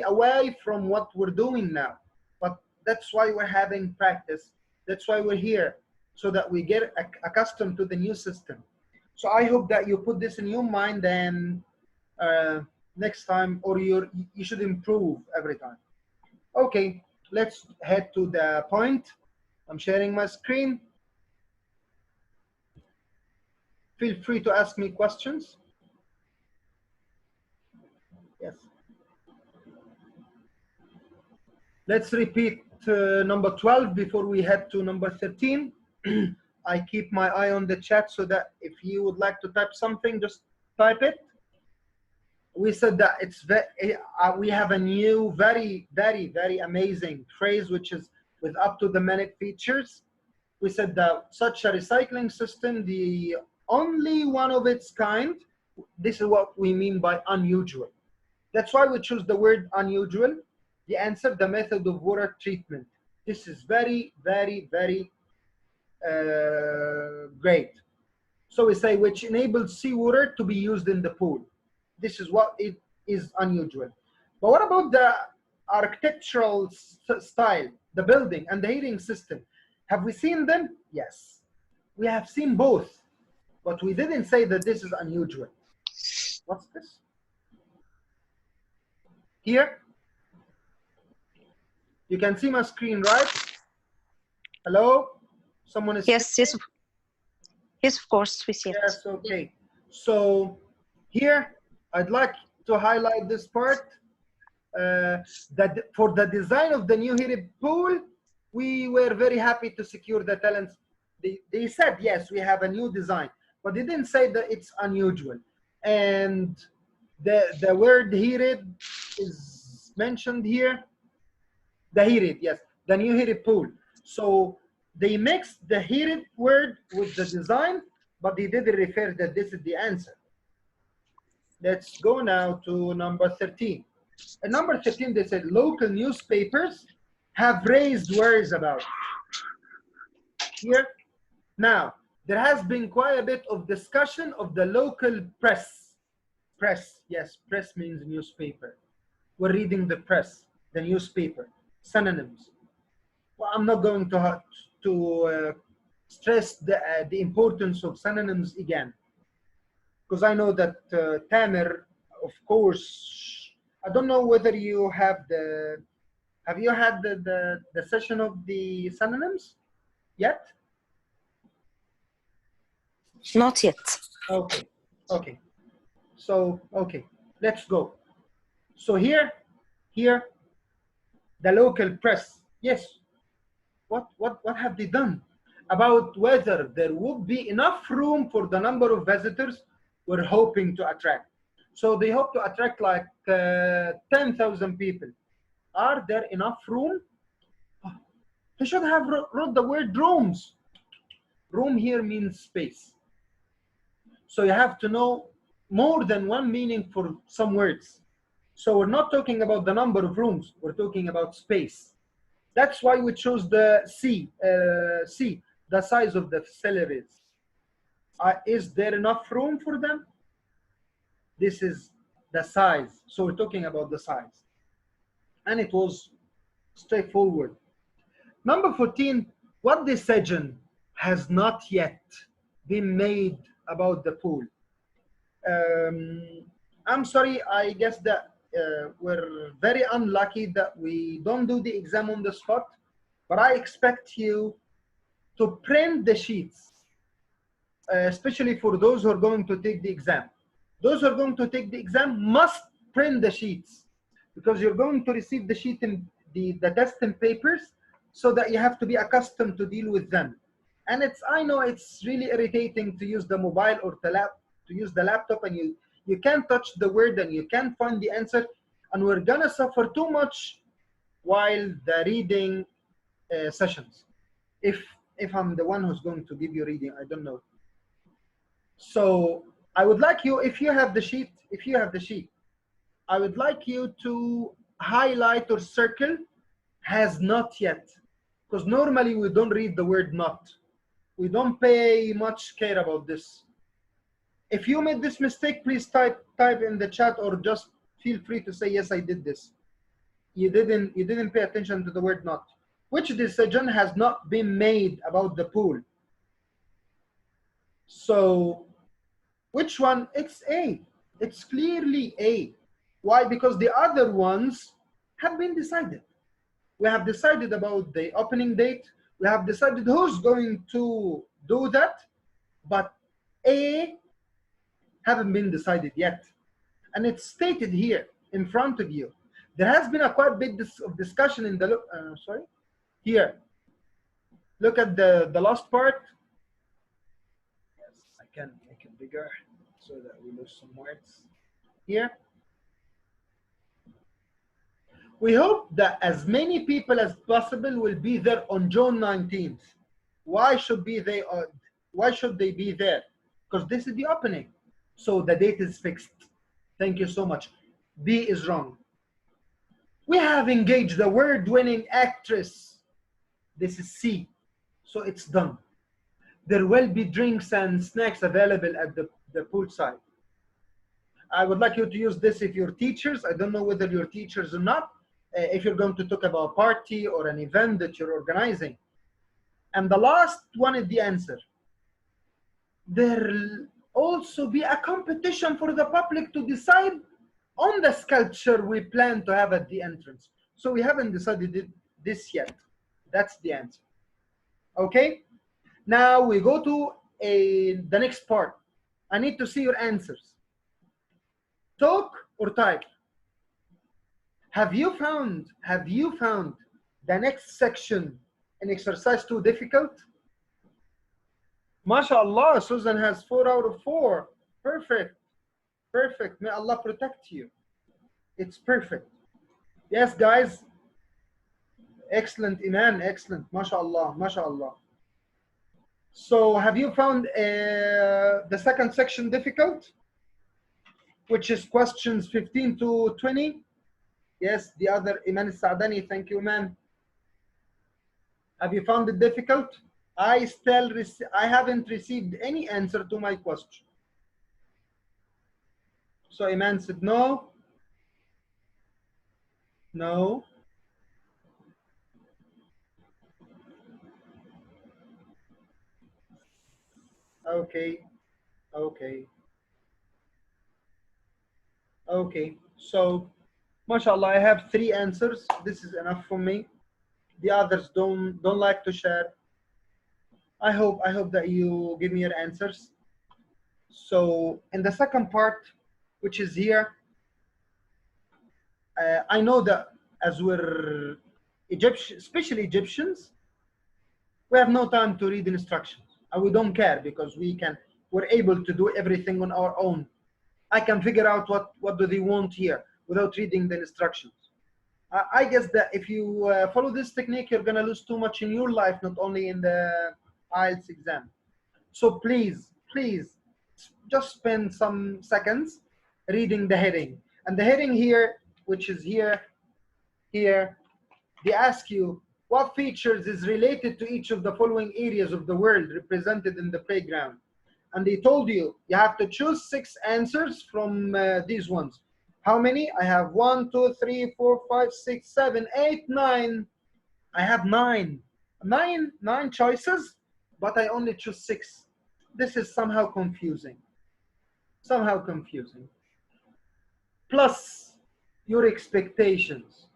away from what we're doing now. But that's why we're having practice. That's why we're here, so that we get accustomed to the new system. So I hope that you put this in your mind, and next time, or you should improve every time. Okay, let's head to the point. I'm sharing my screen. Feel free to ask me questions. Yes. Let's repeat number 12 before we head to number 13. I keep my eye on the chat so that if you would like to type something, just type it. We said that we have a new, very, very, very amazing phrase, which is with up to the minute features. We said that such a recycling system, the only one of its kind, this is what we mean by unusual. That's why we choose the word unusual. The answer, the method of water treatment. This is very, very, very great. So we say, which enables seawater to be used in the pool. This is what it is unusual. But what about the architectural style, the building and the heating system? Have we seen them? Yes. We have seen both, but we didn't say that this is unusual. What's this? Here? You can see my screen, right? Hello? Someone is Yes, yes, yes, of course, we see it. Yes, okay. So here, I'd like to highlight this part, that for the design of the new heated pool, we were very happy to secure the talents. They said, yes, we have a new design, but they didn't say that it's unusual. And the word heated is mentioned here. The heated, yes, the new heated pool. So they mixed the heated word with the design, but they didn't refer that this is the answer. Let's go now to number 13. At number 13, they said local newspapers have raised worries about it. Here, now, there has been quite a bit of discussion of the local press. Press, yes, press means newspaper. we're reading the press, the newspaper, synonyms. Well, I'm not going to stress the importance of synonyms again, because I know that Tamer, of course, I don't know whether you have you had the session of the synonyms yet? Not yet. Okay, okay. So, okay, let's go. So here, the local press, yes, what have they done about whether there would be enough room for the number of visitors we're hoping to attract? So they hope to attract like 10,000 people. Are there enough room? They should have wrote the word rooms. Room here means space. So you have to know more than one meaning for some words. So we're not talking about the number of rooms, we're talking about space. That's why we chose the C, the size of the facilities. Is there enough room for them? This is the size. So we're talking about the size. And it was straightforward. Number 14, what decision has not yet been made about the pool? I'm sorry, I guess that we're very unlucky that we don't do the exam on the spot, but I expect you to print the sheets, especially for those who are going to take the exam. Those who are going to take the exam must print the sheets, because you're going to receive the sheet in the test and papers, so that you have to be accustomed to deal with them. And I know it's really irritating to use the mobile or to use the laptop, and you can't touch the word and you can't find the answer, and we're gonna suffer too much while the reading sessions. If I'm the one who's going to give you reading, I don't know. So I would like you, if you have the sheet, I would like you to highlight or circle has not yet, because normally we don't read the word not. We don't pay much care about this. If you made this mistake, please type in the chat, or just feel free to say, yes, I did this. You didn't pay attention to the word not. Which decision has not been made about the pool? So which one? It's A. It's clearly A. Why? Because the other ones have been decided. We have decided about the opening date. We have decided who's going to do that. But A haven't been decided yet. And it's stated here in front of you. There has been a quite bit of discussion in the, here. Look at the last part. Yes, I can make it bigger so that we lose some words. Here. We hope that as many people as possible will be there on June 19th. Why should they be there? Because this is the opening. So the date is fixed. Thank you so much. B is wrong. We have engaged the award-winning actress. This is C. So it's done. There will be drinks and snacks available at the poolside. I would like you to use this if you're teachers. I don't know whether you're teachers or not. If you're going to talk about a party or an event that you're organizing. And the last one is the answer. There'll also be a competition for the public to decide on the sculpture we plan to have at the entrance. So we haven't decided this yet. That's the answer. Okay? Now we go to the next part. I need to see your answers. Talk or type? Have you found the next section in exercise 2 difficult? MashaAllah, Susan has 4 out of 4. Perfect. Perfect. May Allah protect you. It's perfect. Yes, guys. Excellent, Iman. Excellent. MashaAllah. MashaAllah. So have you found the second section difficult? Which is questions 15 to 20? Yes, the other, Iman Saadani. Thank you, Iman. Have you found it difficult? I haven't received any answer to my question. So Iman said no. No. Okay. Okay. Okay. So, mashallah, I have 3 answers. This is enough for me. The others don't like to share. I hope that you give me your answers. So, in the second part, which is here, I know that as we're Egyptian, especially Egyptians, we have no time to read instructions, and we don't care because we're able to do everything on our own. I can figure out what do they want here without reading the instructions. I guess that if you follow this technique, you're gonna lose too much in your life, not only in the IELTS exam. So please, just spend some seconds reading the heading. And the heading here, which is here, they ask you what features is related to each of the following areas of the world represented in the playground. And they told you have to choose 6 answers from these ones. How many? I have 1, 2, 3, 4, 5, 6, 7, 8, 9. I have 9. 9 choices, but I only choose 6. This is somehow confusing. Somehow confusing. Plus your expectations.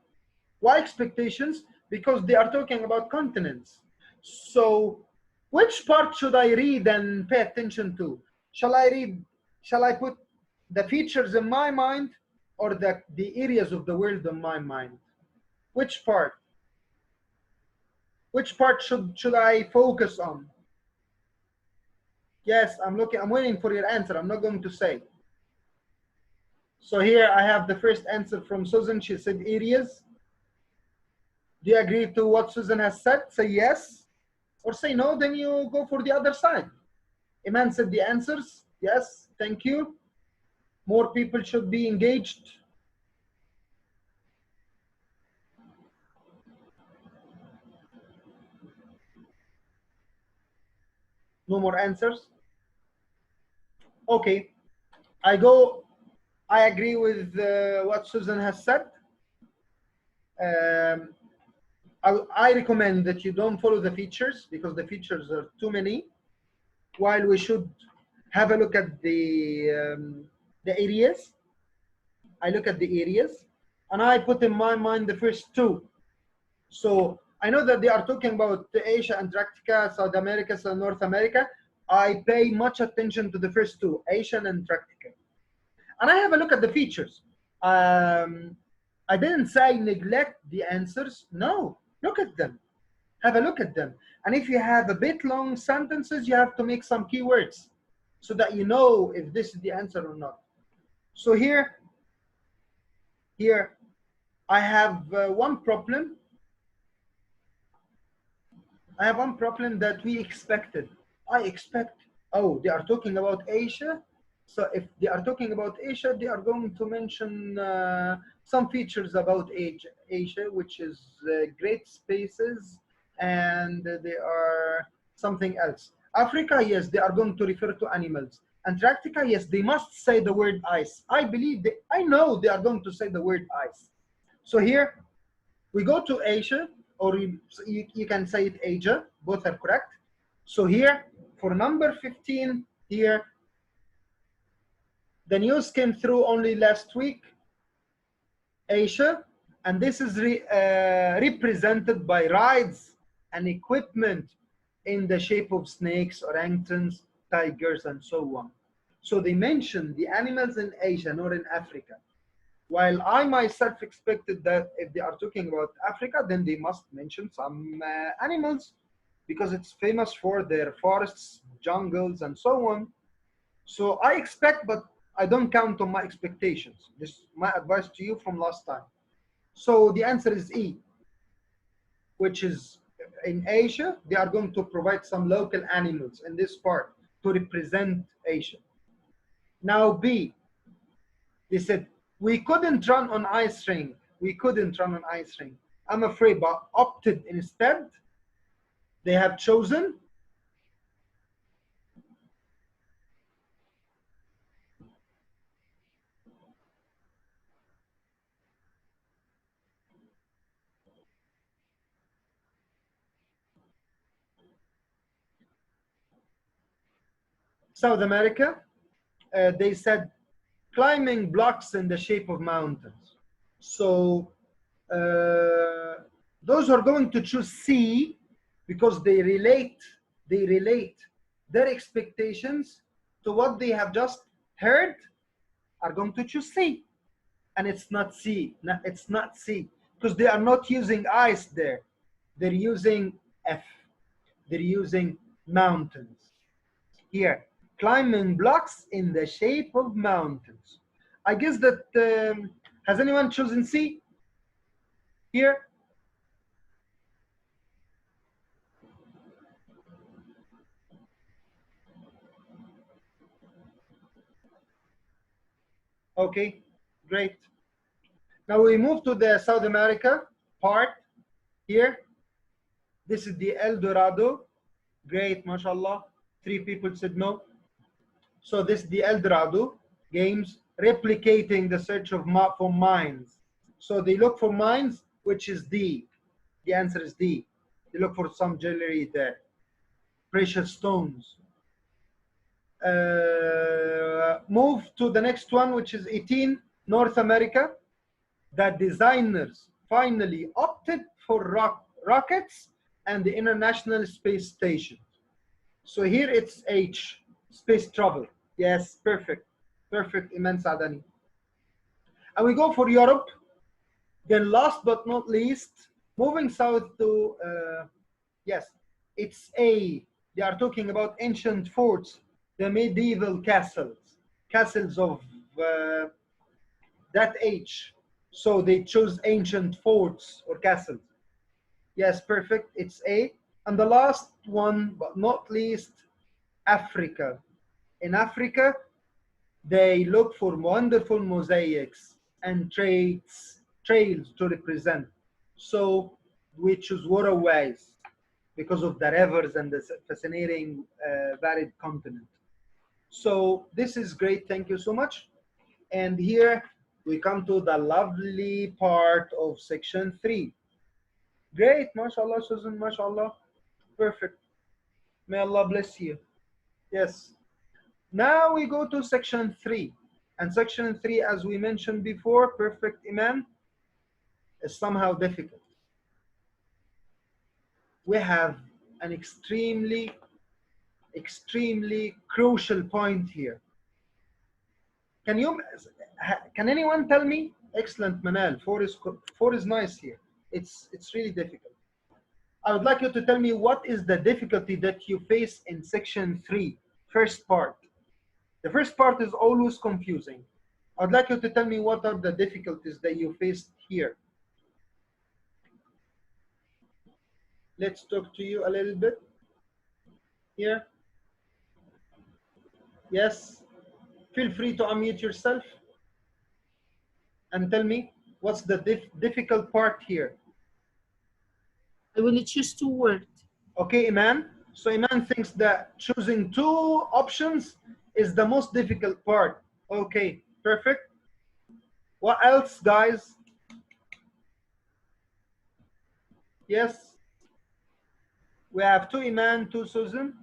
Why expectations? Because they are talking about continents. So which part should I read and pay attention to? Shall I put the features in my mind or the areas of the world in my mind? Which part? Which part should I focus on? Yes, I'm waiting for your answer. I'm not going to say. So here I have the first answer from Susan. She said areas. Do you agree to what Susan has said? Say yes. Or say no, then you go for the other side. Iman said the answers. Yes, thank you. More people should be engaged. No more answers. Okay, I agree with what Susan has said. I recommend that you don't follow the features because the features are too many. While we should have a look at the areas. I look at the areas and I put in my mind the first 2. So I know that they are talking about Asia, Antarctica, South America, South North America. I pay much attention to the first 2, Asia and Antarctica. And I have a look at the features. I didn't say neglect the answers. No, look at them. Have a look at them. And if you have a bit long sentences, you have to make some keywords so that you know if this is the answer or not. So here I have one problem. I have one problem that we expected. I expect, oh, they are talking about Asia. So if they are talking about Asia, they are going to mention some features about Asia, which is great spaces, and they are something else. Africa, yes, they are going to refer to animals. Antarctica, yes, they must say the word ice. I know they are going to say the word ice. So here we go to Asia, or you can say it Asia, both are correct. So here, for number 15, here, the news came through only last week, Asia, and this is represented by rides and equipment in the shape of snakes, orangutans, tigers, and so on. So they mentioned the animals in Asia, not in Africa. While I myself expected that if they are talking about Africa, then they must mention some animals because it's famous for their forests, jungles, and so on. So I expect, but I don't count on my expectations. This is my advice to you from last time. So the answer is E, which is in Asia, they are going to provide some local animals in this part to represent Asia. Now B, they said, we couldn't run on ice ring. We couldn't run on ice ring. I'm afraid, but opted instead. They have chosen South America, they said climbing blocks in the shape of mountains. So those who are going to choose C, because they relate their expectations to what they have just heard, are going to choose C. And it's not C. No, it's not C, because they are not using ice there. They're using F. They're using mountains. Here, climbing blocks in the shape of mountains. I guess that, has anyone chosen C here? Okay, great. Now we move to the South America part here. This is the El Dorado. Great, mashallah. 3 people said no. So this is the El Dorado games, replicating the search of for mines. So they look for mines, which is D. The answer is D. They look for some jewelry there, precious stones. Move to the next one, which is 18, North America. The designers finally opted for rockets and the International Space Station. So here it's H, space travel. Yes, perfect. Perfect, Iman Saadani. And we go for Europe. Then last but not least, moving south to, yes, it's A. They are talking about ancient forts, the medieval castles of that age. So they chose ancient forts or castles. Yes, perfect, it's A. And the last one, but not least, Africa. In Africa, they look for wonderful mosaics and trails to represent. So we choose waterways because of the rivers and the fascinating varied continent. So this is great, thank you so much. And here we come to the lovely part of section 3. Great, mashallah, Susan, mashallah. Perfect. May Allah bless you. Yes. Now we go to section 3. And section 3, as we mentioned before, perfect, Iman, is somehow difficult. We have an extremely crucial point here. Can anyone tell me? Excellent, Manal. 4 is nice here. It's really difficult. I would like you to tell me what is the difficulty that you face in section 3, first part. The first part is always confusing. I'd like you to tell me what are the difficulties that you faced here. Let's talk to you a little bit here. Yes, feel free to unmute yourself and tell me what's the difficult part here. I will choose 2 words. Okay, Iman. So Iman thinks that choosing 2 options is the most difficult part. Okay, perfect. What else, guys? Yes. We have 2 Iman, 2 Susan.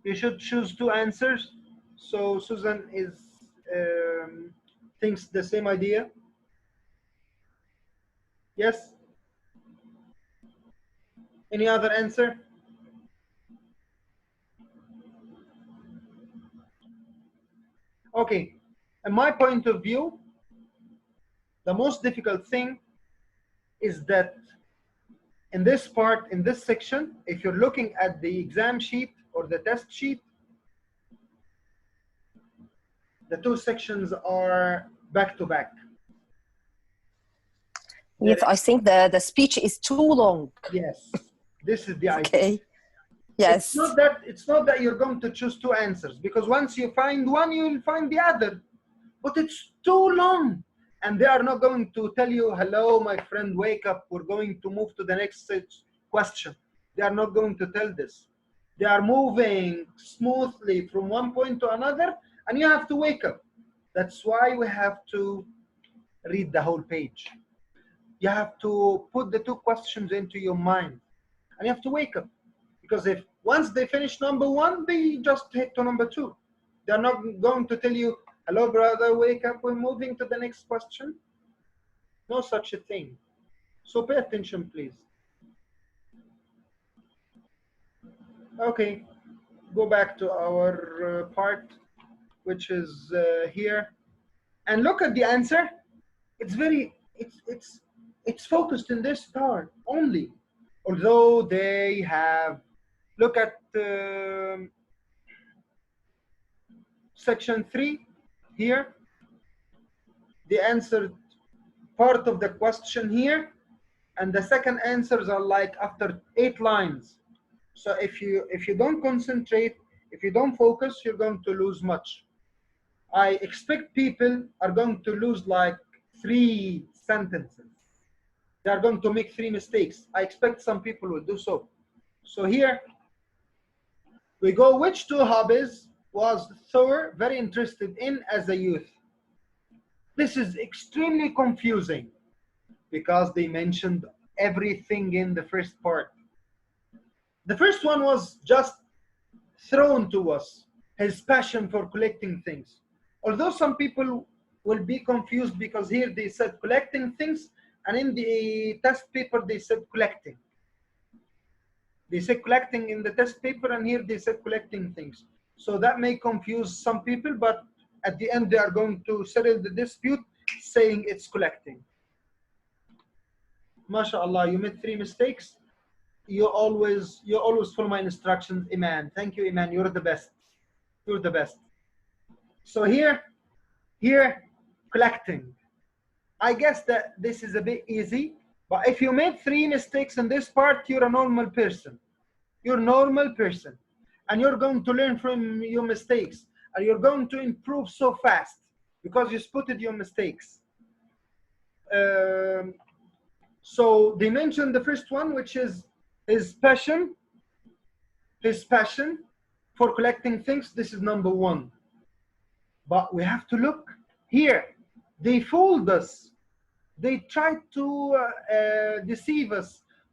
You should choose 2 answers. So Susan is thinks the same idea. Yes. Any other answer? Okay. In my point of view, the most difficult thing is that in this part, in this section, if you're looking at the exam sheet or the test sheet, the 2 sections are back to back. Yes, I think the speech is too long. Yes, this is the idea. Okay. Yes. It's not that you're going to choose 2 answers, because once you find one, you'll find the other. But it's too long. And they are not going to tell you, hello, my friend, wake up. We're going to move to the next question. They are not going to tell this. They are moving smoothly from one point to another, and you have to wake up. That's why we have to read the whole page. You have to put the 2 questions into your mind, and you have to wake up. Because if Once they finish number one, they just hit to number two. They're not going to tell you, hello brother, wake up, we're moving to the next question. No such a thing. So pay attention, please. Okay, go back to our part, which is here, and look at the answer. It's very, it's focused in this part only. Although they have, look at section 3 here. They answered part of the question here, and the second answers are like after 8 lines. So if you don't concentrate, if you don't focus, you're going to lose much. I expect people are going to lose like 3 sentences. They are going to make 3 mistakes. I expect some people will do so. So here we go, which 2 hobbies was Thor very interested in as a youth? This is extremely confusing because they mentioned everything in the first part. The first one was just thrown to us, his passion for collecting things. Although some people will be confused because here they said collecting things, and in the test paper they said collecting. They said collecting in the test paper, and here they said collecting things. So that may confuse some people, but at the end they are going to settle the dispute saying it's collecting. MashaAllah, you made 3 mistakes. You always follow my instructions, Iman. Thank you, Iman. You're the best. You're the best. So here, collecting. I guess that this is a bit easy, but if you made 3 mistakes in this part, you're a normal person. You're a normal person, and you're going to learn from your mistakes, and you're going to improve so fast because you spotted your mistakes. So they mentioned the first one, which is his passion for collecting things. This is number 1. But we have to look here. They fooled us. They tried to deceive us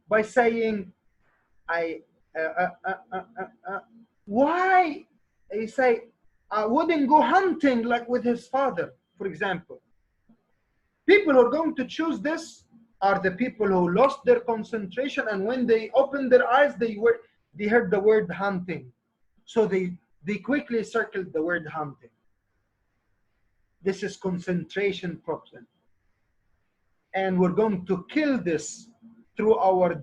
by saying, why? They say, I wouldn't go hunting like with his father, for example. People who are going to choose this are the people who lost their concentration, and when they opened their eyes, they heard the word hunting. So they quickly circled the word hunting. This is concentration problem. And we're going to kill this through our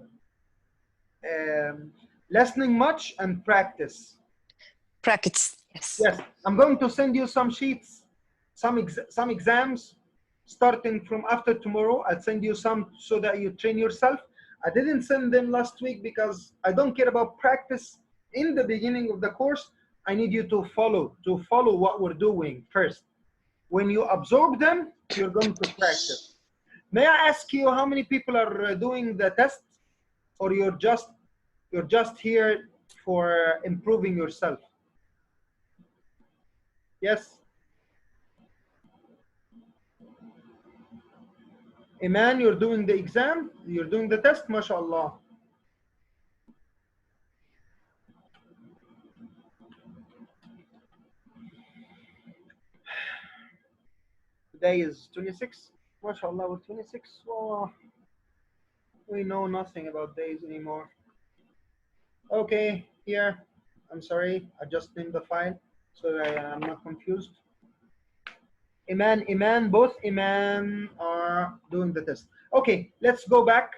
listening much and practice. Practice, yes. Yes, I'm going to send you some sheets, some exams, starting from after tomorrow. I'll send you some so that you train yourself. I didn't send them last week because I don't care about practice in the beginning of the course. I need you to follow what we're doing first. When you absorb them, you're going to practice. May I ask you how many people are doing the test, or you're just here for improving yourself? Yes. Iman, you're doing the exam, you're doing the test, mashallah. Today is 26, mashallah, we're 26. Oh, we know nothing about days anymore. Okay, here, I'm sorry, I just named the file so that I'm not confused. Iman, both Iman are doing the test. Okay, let's go back.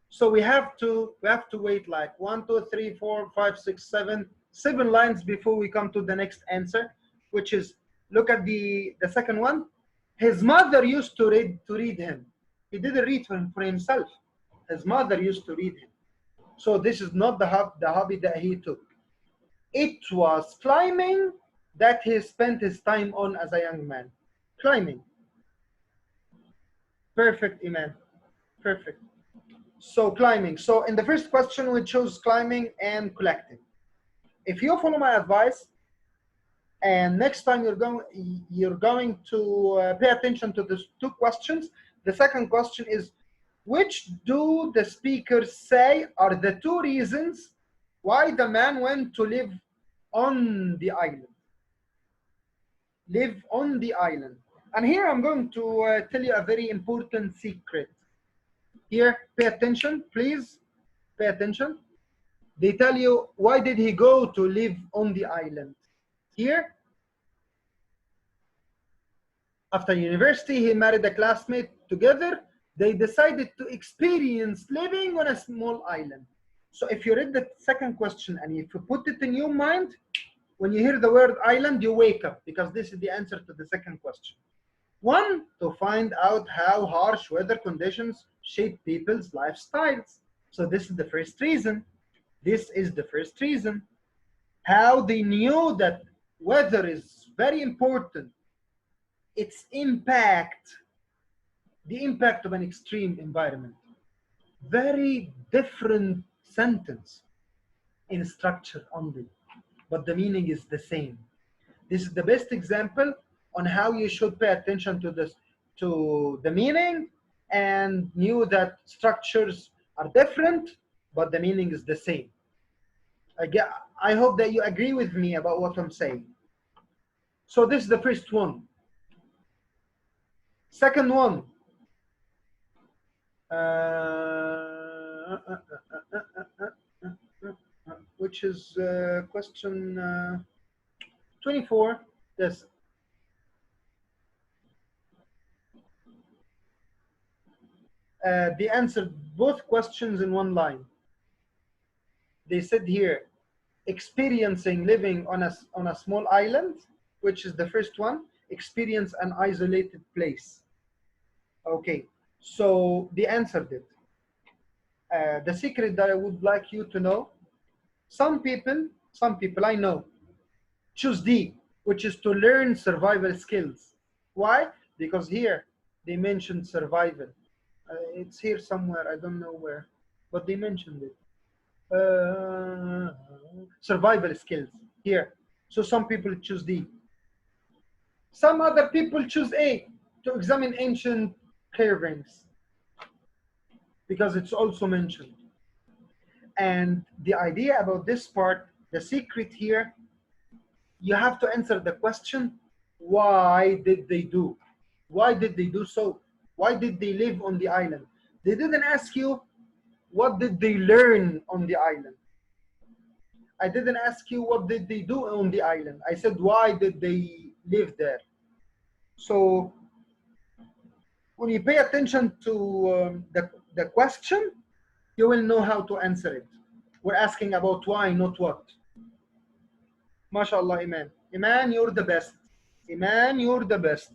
So we have to wait like 1, 2, 3, 4, 5, 6, 7 lines before we come to the next answer, which is, look at the second one. His mother used to read him. He didn't read for himself. His mother used to read him. So this is not the hobby that he took. It was climbing that he spent his time on as a young man. Climbing. Perfect, Iman. Perfect. So climbing. So in the first question, we chose climbing and collecting. If you follow my advice, and next time you're going to pay attention to these 2 questions. The second question is, which do the speakers say are the 2 reasons Why the man went to live on the island? Live on the island. And here I'm going to tell you a very important secret. Here, pay attention, please. Pay attention. They tell you, why did he go to live on the island? Here, after university, he married a classmate. Together, they decided to experience living on a small island. So if you read the second question and if you put it in your mind, when you hear the word island, you wake up, because this is the answer to the second question. One, to find out how harsh weather conditions shape people's lifestyles. So this is the first reason. This is the first reason. How they knew that weather is very important. Its impact, the impact of an extreme environment. Very different sentence in structure only, but the meaning is the same. This is the best example on how you should pay attention to this, to the meaning, and knew that structures are different, but the meaning is the same. I hope that you agree with me about what I'm saying. So this is the first one. Second one. Which is question 24. Yes. They answered both questions in one line. They said here, experiencing living on a small island, which is the first one, experience an isolated place. Okay, so they answered it. The secret that I would like you to know, some people I know choose D, which is to learn survival skills. Why? Because here they mentioned survival. It's here somewhere, I don't know where, but they mentioned it. Survival skills here. So some people choose D. Some other people choose A, to examine ancient carvings, because it's also mentioned. And the idea about this part, the secret here, you have to answer the question, why did they do? Why did they do so? Why did they live on the island? They didn't ask you, what did they learn on the island? I didn't ask you, what did they do on the island? I said, why did they live there? So when you pay attention to the question, you will know how to answer it. We're asking about why, not what. MashaAllah, Iman. Iman, you're the best. Iman, you're the best.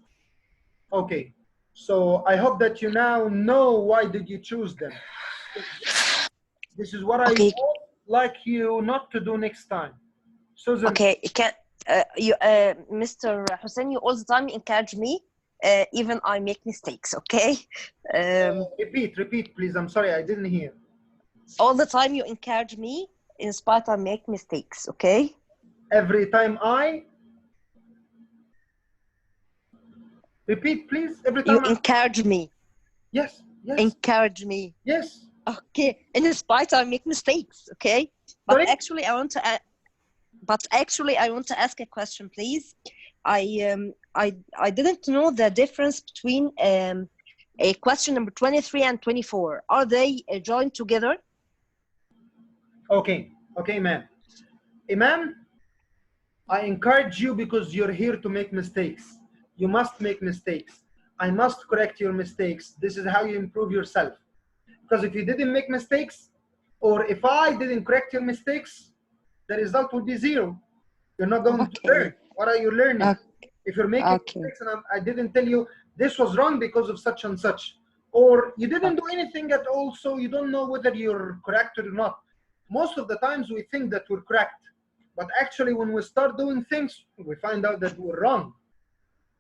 Okay, so I hope that you now know why did you choose them. This is what I would like you not to do next time. Susan. Okay, Mr. Hussein, you all the time encourage me, even I make mistakes, okay? Repeat, please. I'm sorry, I didn't hear. All the time you encourage me, in spite I make mistakes, okay? Every time I... Repeat, please. Every time you encourage me. Yes. Encourage me. Yes. Okay. In spite I make mistakes, okay? But actually I want to ask a question, please. I didn't know the difference between a question number 23 and 24. Are they joined together? Okay, ma'am. Imam, I encourage you because you're here to make mistakes. You must make mistakes. I must correct your mistakes. This is how you improve yourself. Because if you didn't make mistakes, or if I didn't correct your mistakes, the result will be 0. You're not going to learn. What are you learning? If you're making mistakes and I didn't tell you this was wrong because of such and such, or you didn't do anything at all, so you don't know whether you're correct or not. Most of the times we think that we're correct, but actually when we start doing things, we find out that we're wrong.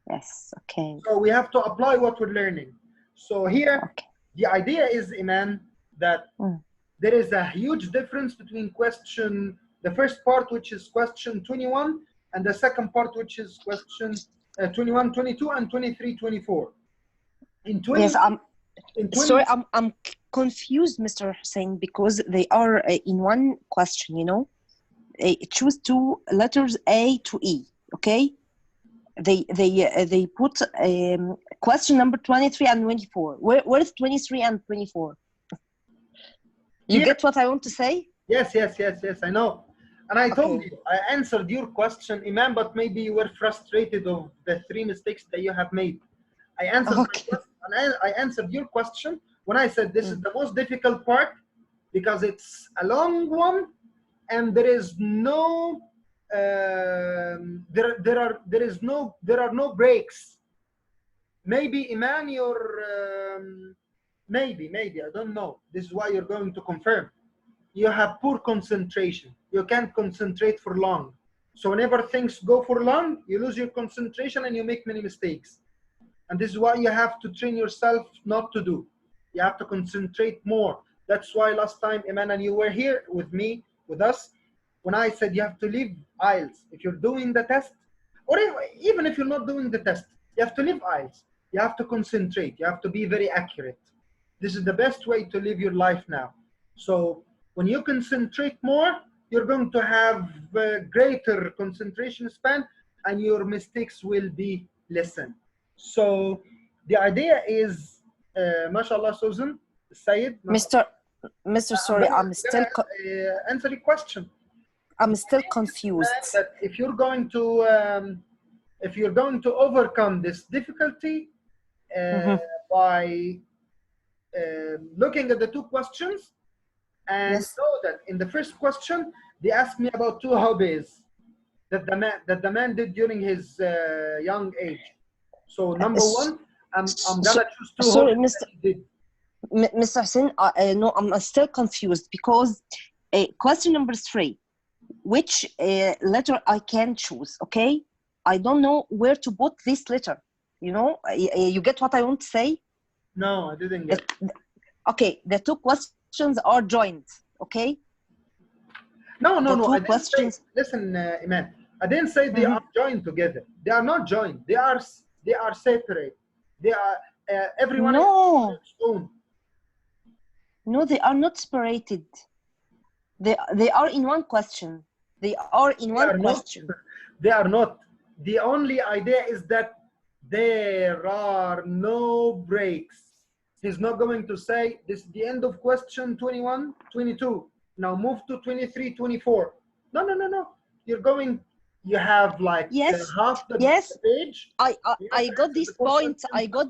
Yes, okay. So we have to apply what we're learning. So here, the idea is, Iman, that there is a huge difference between the first part, which is question 21, and the second part, which is question 21, 22, and 23, 24. In 20, yes, sorry, I'm confused, Mr. Hussein, because they are in one question, you know. Choose two letters A to E, okay? They put question number 23 and 24. Where's 23 and 24? You Here. get what I want to say? Yes, I know. And I told Okay. you, I answered your question, Iman, but maybe you were frustrated of the 3 mistakes that you have made. I answered Okay. I answered your question when I said this is the most difficult part because it's a long one and there is no there are no breaks. Maybe Iman, maybe I don't know. This is why you're going to confirm. You have poor concentration. You can't concentrate for long. So whenever things go for long, you lose your concentration and you make many mistakes. And this is why you have to train yourself not to do. You have to concentrate more. That's why last time, Iman, and you were here with me, with us, when I said you have to leave IELTS. If you're doing the test, or even if you're not doing the test, you have to leave IELTS. You have to concentrate. You have to be very accurate. This is the best way to live your life now. So when you concentrate more, you're going to have a greater concentration span and your mistakes will be lessened. So the idea is, mashallah, Susan, Sayed, Mr. Sorry, I'm still answer your question. I'm still confused. That if you're going to overcome this difficulty by looking at the 2 questions and know that in the first question they asked me about 2 hobbies that the man did during his young age. So number 1, I'm gonna choose 2 sorry, hobbies that he did. Mr. Hussein, no, I'm still confused because question number 3, which letter I can choose, okay? I don't know where to put this letter, you know? You get what I want to say? No, I didn't get it. Okay, the 2 questions are joined, okay? No, I didn't questions. say, listen, Iman, I didn't say they are joined together. They are not joined. They are separate. They are everyone is on its own. No, they are not separated. They are in one question. They are in one question. They are not. The only idea is that there are no breaks. He's not going to say this is the end of question 21, 22. Now move to 23, 24. No. You have like half the page. I got this point. I got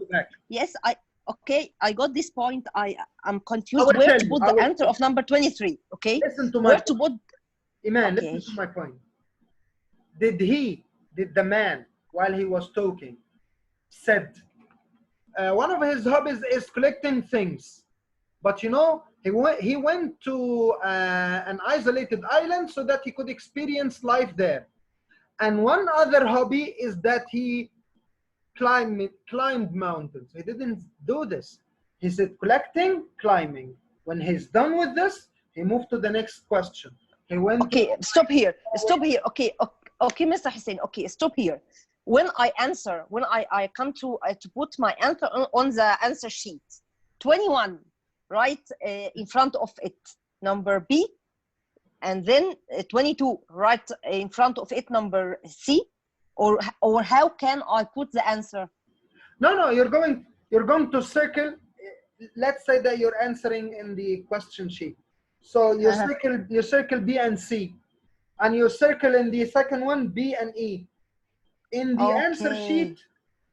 this point. I'm confused where to put the answer of number 23. Okay. Listen to where to put. Iman, listen to my point. Did the man, while he was talking, said one of his hobbies is collecting things, but you know he went to an isolated island so that he could experience life there. And one other hobby is that he climbed mountains. He didn't do this. He said collecting, climbing. When he's done with this, he moved to the next question. He went. Stop here. Okay, Mr. Hussein. Okay, stop here. When I come to put my answer on the answer sheet, 21, right in front of it, number B, and then 22, right in front of it, number C, or how can I put the answer? No, you're going to circle. Let's say that you're answering in the question sheet. So you circle B and C, and you circle in the second one B and E. In the answer sheet,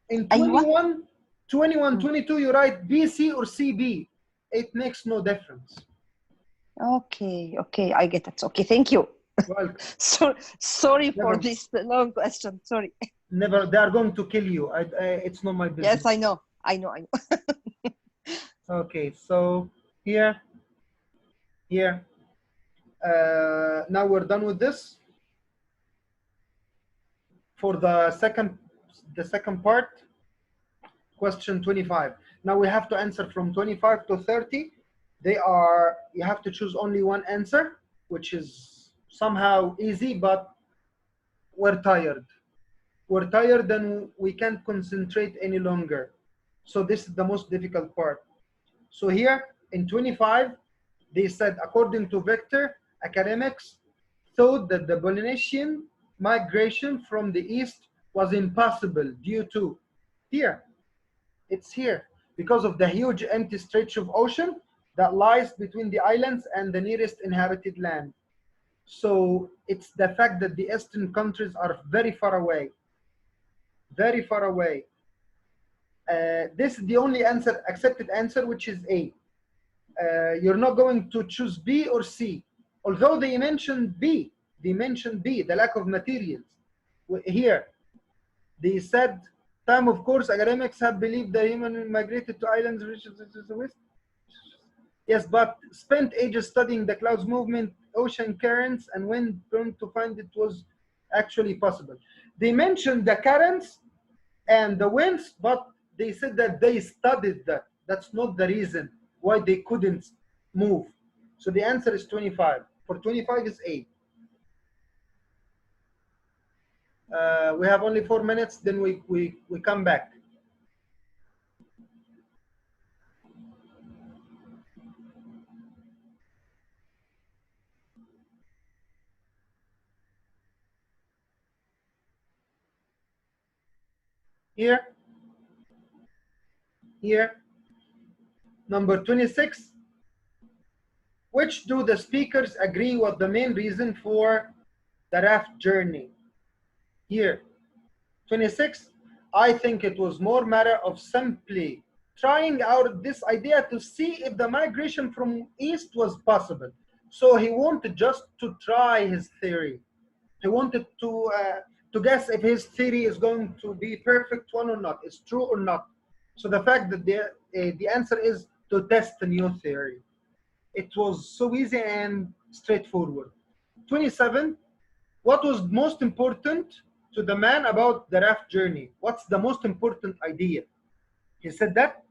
in 21, 22, you write BC or CB. It makes no difference. Okay, I get it. Okay, thank you. Welcome. Sorry for this long question. Sorry. Never. They are going to kill you. It's not my business. Yes, I know. Okay, so here. Now we're done with this. For the second part, question 25. Now we have to answer from 25 to 30. You have to choose only one answer, which is somehow easy, but we're tired. We're tired and we can't concentrate any longer. So this is the most difficult part. So here, In 25, they said, according to Victor, academics thought that the Polynesian migration from the east was impossible due to here. It's here because of the huge empty stretch of ocean that lies between the islands and the nearest inhabited land. So it's the fact that the eastern countries are very far away. Very far away. This is the only answer, accepted answer, which is A. You're not going to choose B or C. Although they mentioned B, the lack of materials. Here, they said, time of course, academics have believed the human migrated to islands reaches the west. Yes, but spent ages studying the clouds movement, ocean currents, and when trying to find it was actually possible. They mentioned the currents and the winds, but they said that they studied that. That's not the reason why they couldn't move. So the answer is 25. For 25 is A. We have only 4 minutes, then we come back. Here. Number 26. Which do the speakers agree was the main reason for the raft journey? Here. 26. I think it was more matter of simply trying out this idea to see if the migration from east was possible. So he wanted just to try his theory. He wanted to guess if his theory is going to be perfect one or not, is true or not. So the fact that the answer is to test the new theory. It was so easy and straightforward. 27. What was most important to the man about the raft journey? What's the most important idea? He said that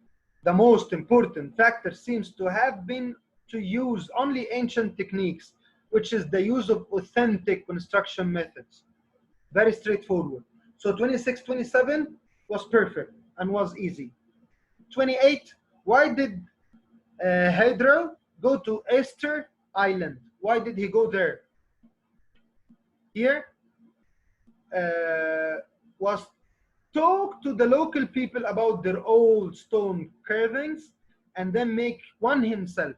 the most important factor seems to have been to use only ancient techniques, which is the use of authentic construction methods. Very straightforward. So 26, 27 was perfect and was easy. 28, why did Hedral go to Easter Island? Why did he go there? Here was talk to the local people about their old stone carvings and then make one himself.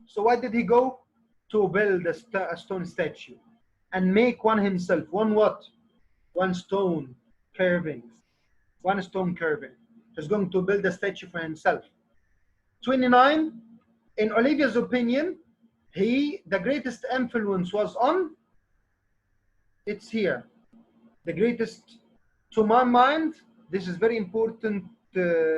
So why did he go? To build a stone statue and make one himself. One what? One stone carvings. One stone carving. He's going to build a statue for himself. 29, in Olivia's opinion, the greatest influence was on, it's here. The greatest, to my mind, this is very important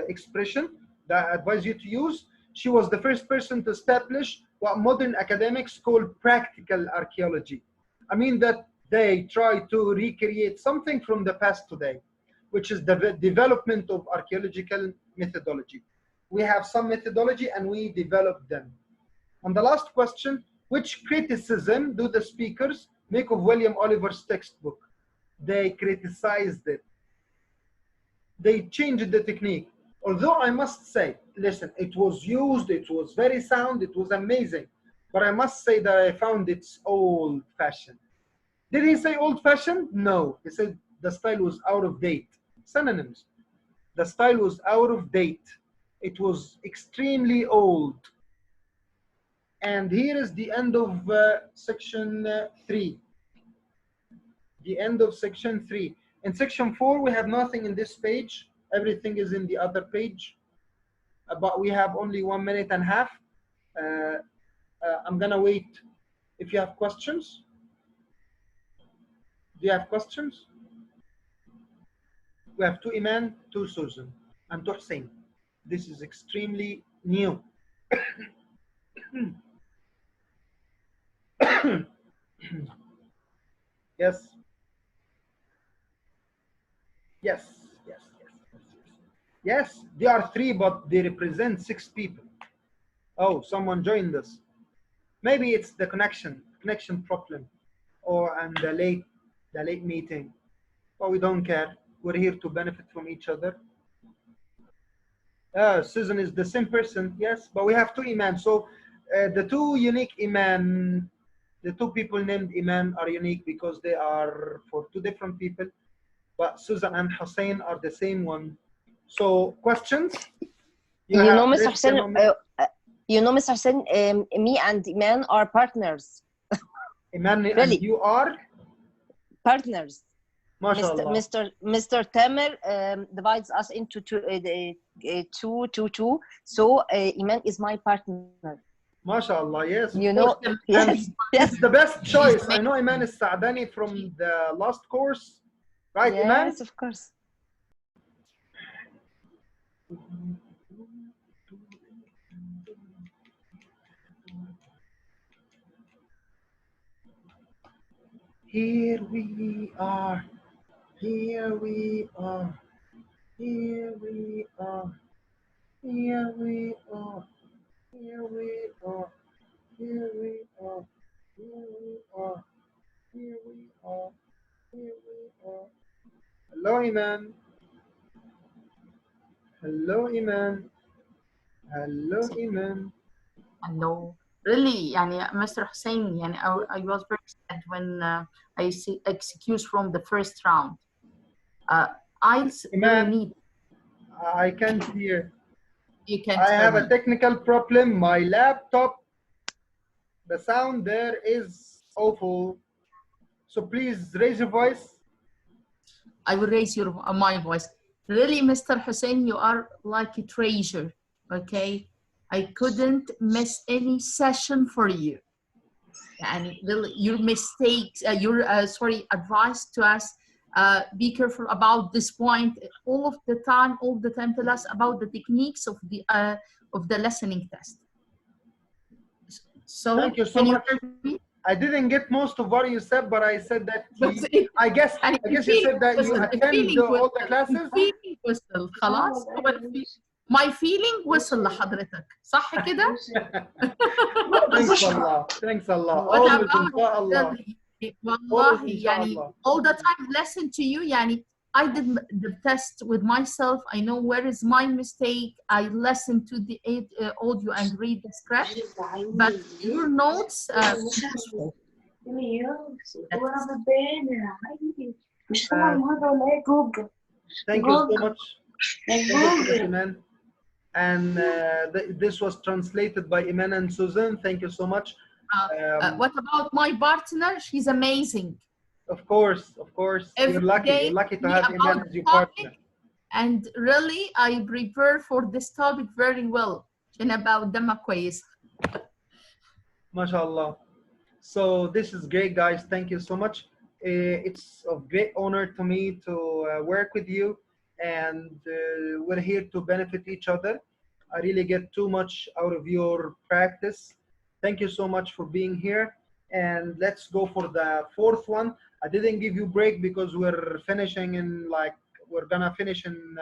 expression that I advise you to use. She was the first person to establish what modern academics call practical archaeology. I mean that they try to recreate something from the past today, which is the development of archaeological methodology. We have some methodology and we develop them. And the last question, which criticism do the speakers make of William Oliver's textbook? They criticized it. They changed the technique. Although I must say, listen, it was used, it was very sound, it was amazing. But I must say that I found it's old-fashioned. Did he say old-fashioned? No. He said the style was out of date. Synonyms. The style was out of date. It was extremely old. And here is the end of section 3. The end of section 3. In section 4, we have nothing in this page. Everything is in the other page. But we have only 1.5 minutes. I'm gonna wait if you have questions. Do you have questions? We have 2 Iman, 2 Susan, and 2 Hussein. This is extremely new. Yes. Yes. Yes, they are 3, but they represent 6 people. Oh, someone joined us. Maybe it's the connection problem, and the late meeting. But we don't care. We're here to benefit from each other. Susan is the same person, yes, but we have two Iman. So the two unique Iman, the two people named Iman are unique because they are for two different people. But Susan and Hussein are the same one. So questions? You know, Mr. Christian Hussein, Mr. Hussein, me and Iman are partners. Iman Really? and you are? Partners. MashaAllah. Mr. Tamer divides us into two. So Iman is my partner. MashaAllah, yes. You of know, course. yes, It's the best choice. I know Iman is Saadani from the last course. Right, Iman? Yes, of course. Here we are. Here we are. Here we are. Here we are. Here we are. Here we are. Here we are. Here we are. Here we are. Hello, Iman. Hello, Iman. Hello, Iman. No, really, يعني Mr. Hussein, يعني I was very sad when I see excused from the first round. IELTS Iman, need. I can't hear. You can't I hear have me. a technical problem. My laptop, the sound there is awful. So please raise your voice. I will raise my voice. Really, Mr. Hussein, you are like a treasure, okay? I couldn't miss any session for you. And really, your mistakes, your advice to us, be careful about this point all the time. Tell us about the techniques of the listening test. So thank you so much. I didn't get most of what you said, but I said that I guess you said that you attend all the classes. خلاص my feeling وصل لحضرتك صح كده؟ Thanks Allah. What about والله يعني all the time listen to you يعني I did the test with myself. I know where is my mistake. I listen to the audio and read the script. But your notes, thank you so much. Thank you so much, Iman. And this was translated by Iman and Susan. Thank you so much. What about my partner? She's amazing. Of course. You're lucky to have Iman as your partner. And really, I prepare for this topic very well. And about دمها كويس. MashaAllah. So this is great, guys. Thank you so much. It's of great honor to me to work with you, and we're here to benefit each other. I really get too much out of your practice. Thank you so much for being here. And let's go for the fourth one. I didn't give you break because we're finishing in we're gonna finish in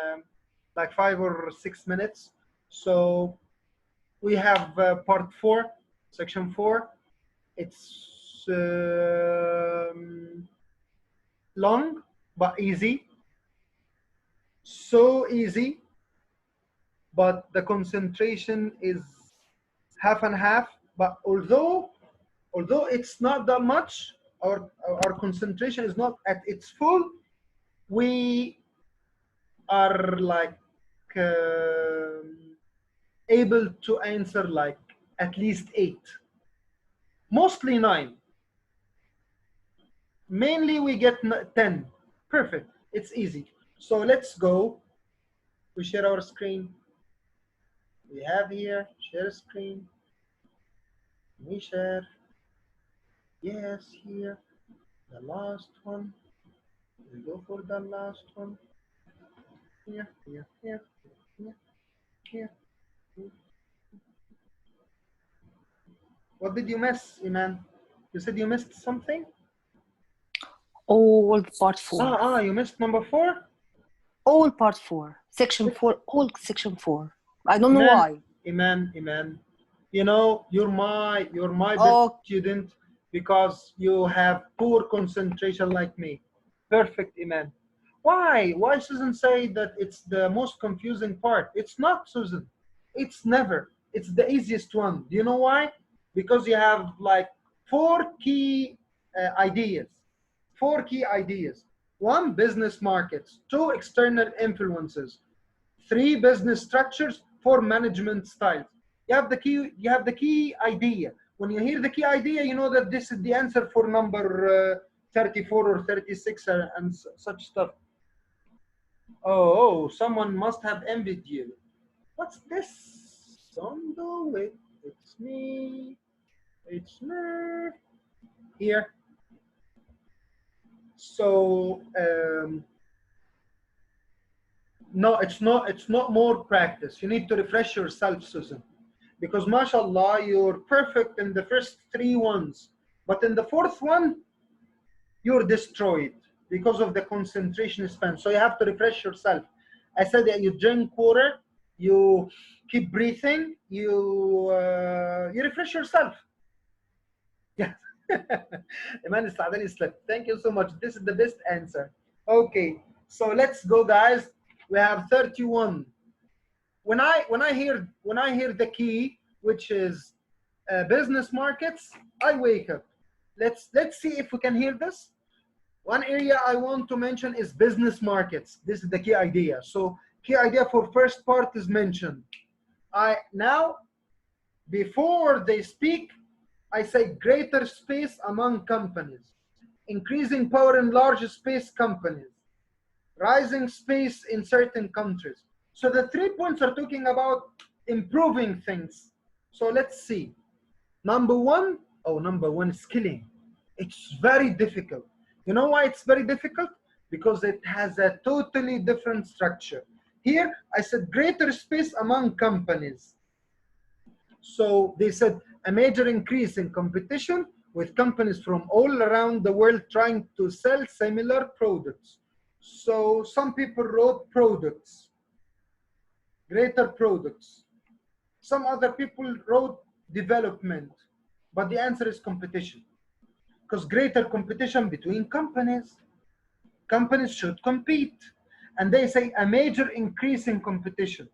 like 5 or 6 minutes. So we have part 4, section 4. It's long but easy. So easy, but the concentration is half and half. But although it's not that much, our concentration is not at its full, we are able to answer at least 8, mostly 9. Mainly we get 10. Perfect. It's easy. So let's go. We share our screen. We have here share screen. We share. Yes, here. The last one. We go for the last one. Here. What did you miss, Iman? You said you missed something? All part 4. You missed number 4? All part 4. Section 4. All section 4. I don't know why. Iman. You know, you're my best student because you have poor concentration like me. Perfect, Iman. Why? Why Susan say that it's the most confusing part? It's not, Susan. It's never. It's the easiest one. Do you know why? Because you have like four key ideas. Four key ideas. One, business markets. Two, external influences. Three, business structures. Four, management styles. You have the key idea. When you hear the key idea, you know that this is the answer for number 34 or 36 and such stuff. Oh, someone must have envied you. What's this? Don't do it. It's me. It's me. Here. So no, it's not. It's not more practice. You need to refresh yourself, Susan, because mashallah, you're perfect in the first three ones, but in the fourth one, you're destroyed because of the concentration span. So you have to refresh yourself. I said that you drink water, you keep breathing, you refresh yourself. Yeah. Iman Saadali slept. Thank you so much. This is the best answer. Okay, so let's go, guys. We have 31. When I hear the key, which is business markets, I wake up. Let's see if we can hear this. One area I want to mention is business markets. This is the key idea. So key idea for first part is mentioned. Now, before they speak, I say greater space among companies, increasing power in large space companies, rising space in certain countries. So the 3 points are talking about improving things. So let's see. Number one, skilling. It's very difficult. You know why it's very difficult? Because it has a totally different structure. Here, I said greater space among companies. So they said a major increase in competition with companies from all around the world trying to sell similar products. So some people wrote products, greater products. Some other people wrote development, but the answer is competition. Because greater competition between companies. Companies should compete. And they say a major increase in competition.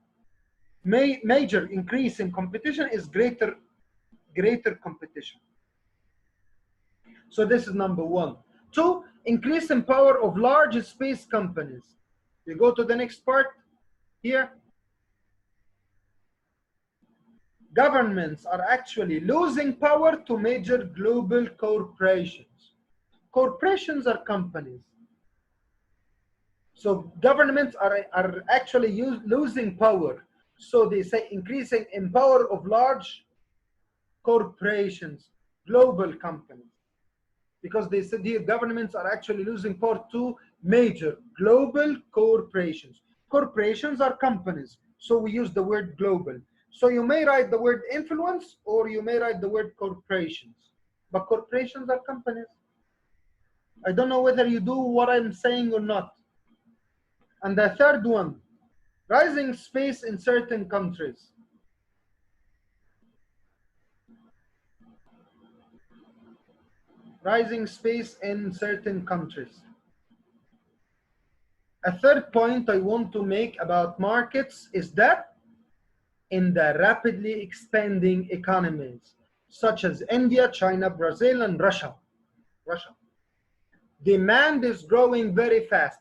Major increase in competition is greater competition. So this is number one. Two, increase in power of large space companies. We go to the next part here. Governments are actually losing power to major global corporations. Corporations are companies. So governments are actually losing power. So they say increasing in power of large corporations, global companies. Because they said here governments are actually losing power to major global corporations. Corporations are companies. So we use the word global. So you may write the word influence or you may write the word corporations. But corporations are companies. I don't know whether you do what I'm saying or not. And the third one, rising space in certain countries. Rising space in certain countries. A third point I want to make about markets is that in the rapidly expanding economies, such as India, China, Brazil, and Russia, demand is growing very fast.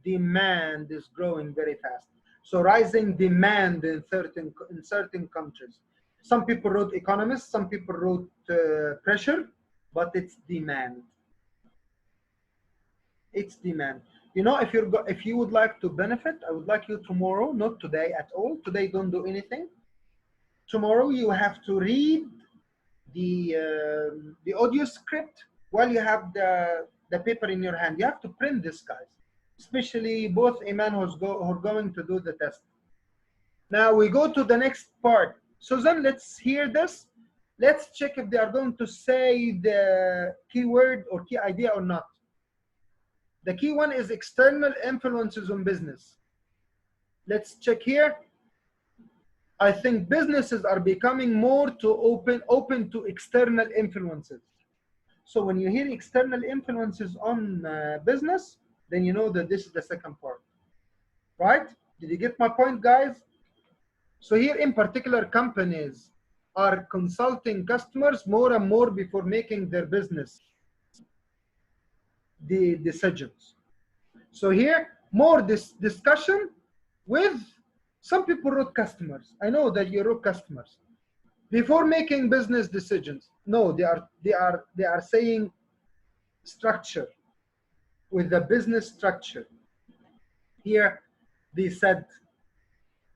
Demand is growing very fast. So rising demand in certain countries. Some people wrote economists, some people wrote pressure, but it's demand. It's demand. You know, if you would like to benefit, I would like you tomorrow, not today at all. Today, don't do anything. Tomorrow, you have to read the audio script while you have the paper in your hand. You have to print this, guys. Especially both Iman who are going to do the test. Now we go to the next part. Susan, let's hear this. Let's check if they are going to say the keyword or key idea or not. The key one is external influences on business. Let's check here. I think businesses are becoming more open to external influences. So when you hear external influences on business, then you know that this is the second part. Right? Did you get my point, guys? So here in particular, companies are consulting customers more and more before making their business the decisions. So here, more this discussion with some people wrote customers. I know that you wrote customers before making business decisions. No, they are saying structure, with the business structure. Here they said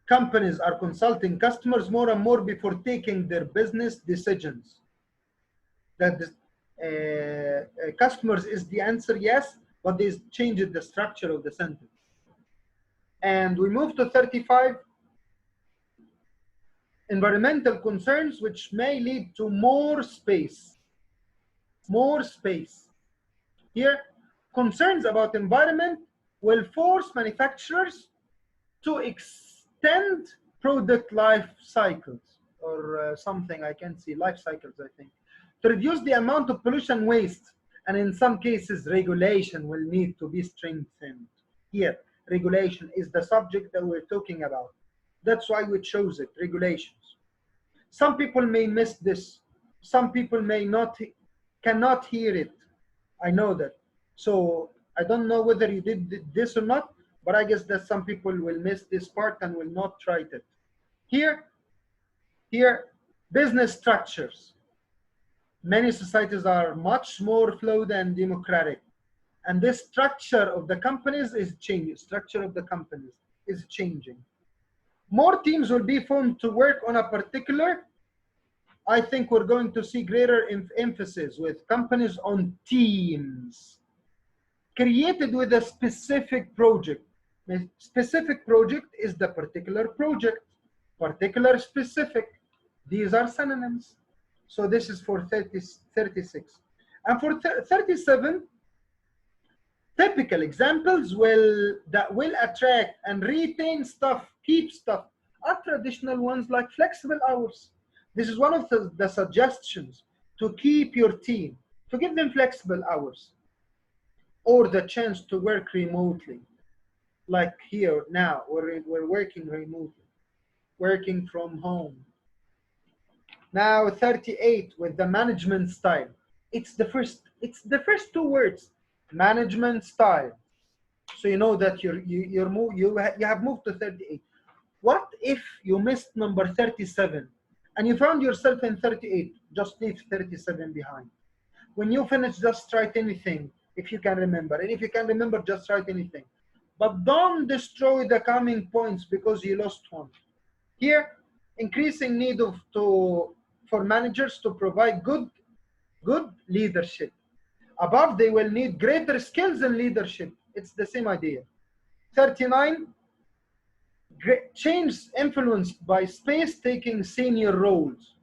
companies are consulting customers more and more before taking their business decisions. That customers is the answer, yes, but they changed the structure of the sentence. And we move to 35. Environmental concerns which may lead to more space. More space. Here, concerns about environment will force manufacturers to extend product life cycles, or something, I can see, life cycles, I think, to reduce the amount of pollution waste. And in some cases, regulation will need to be strengthened. Here, regulation is the subject that we're talking about. That's why we chose it, regulations. Some people may miss this. Some people cannot hear it. I know that. So I don't know whether you did this or not, but I guess that some people will miss this part and will not write it. Here, business structures. Many societies are much more fluid and democratic. And this structure of the companies is changing. Structure of the companies is changing. More teams will be formed to work on a particular. I think we're going to see greater emphasis with companies on teams created with a specific project. The specific project is the particular project, particular, specific. These are synonyms. So this is for 36. And for 37, typical examples that will attract and retain stuff, keep stuff, are traditional ones like flexible hours. This is one of the suggestions to keep your team, to give them flexible hours, or the chance to work remotely. Like here now, we're working remotely, working from home. Now 38 with the management style. It's the first two words, management style. So you know that you have moved to 38. What if you missed number 37 and you found yourself in 38? Just leave 37 behind. When you finish, just write anything if you can remember. And if you can remember, just write anything. But don't destroy the coming points because you lost one. Here, increasing need for managers to provide good leadership. Above, they will need greater skills in leadership. It's the same idea. 39, change influenced by space taking senior roles.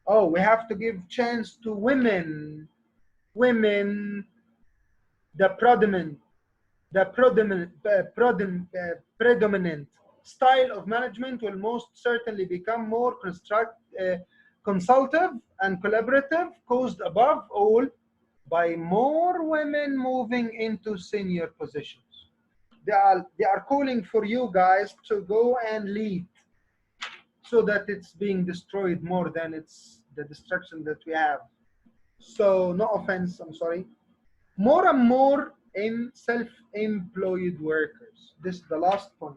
Oh, we have to give chance to women. Women, the predominant style of management will most certainly become more consultative and collaborative, caused above all by more women moving into senior positions. They are calling for you guys to go and lead, so that it's being destroyed more than it's the destruction that we have. So no offense, I'm sorry. More and more in self-employed workers. This is the last point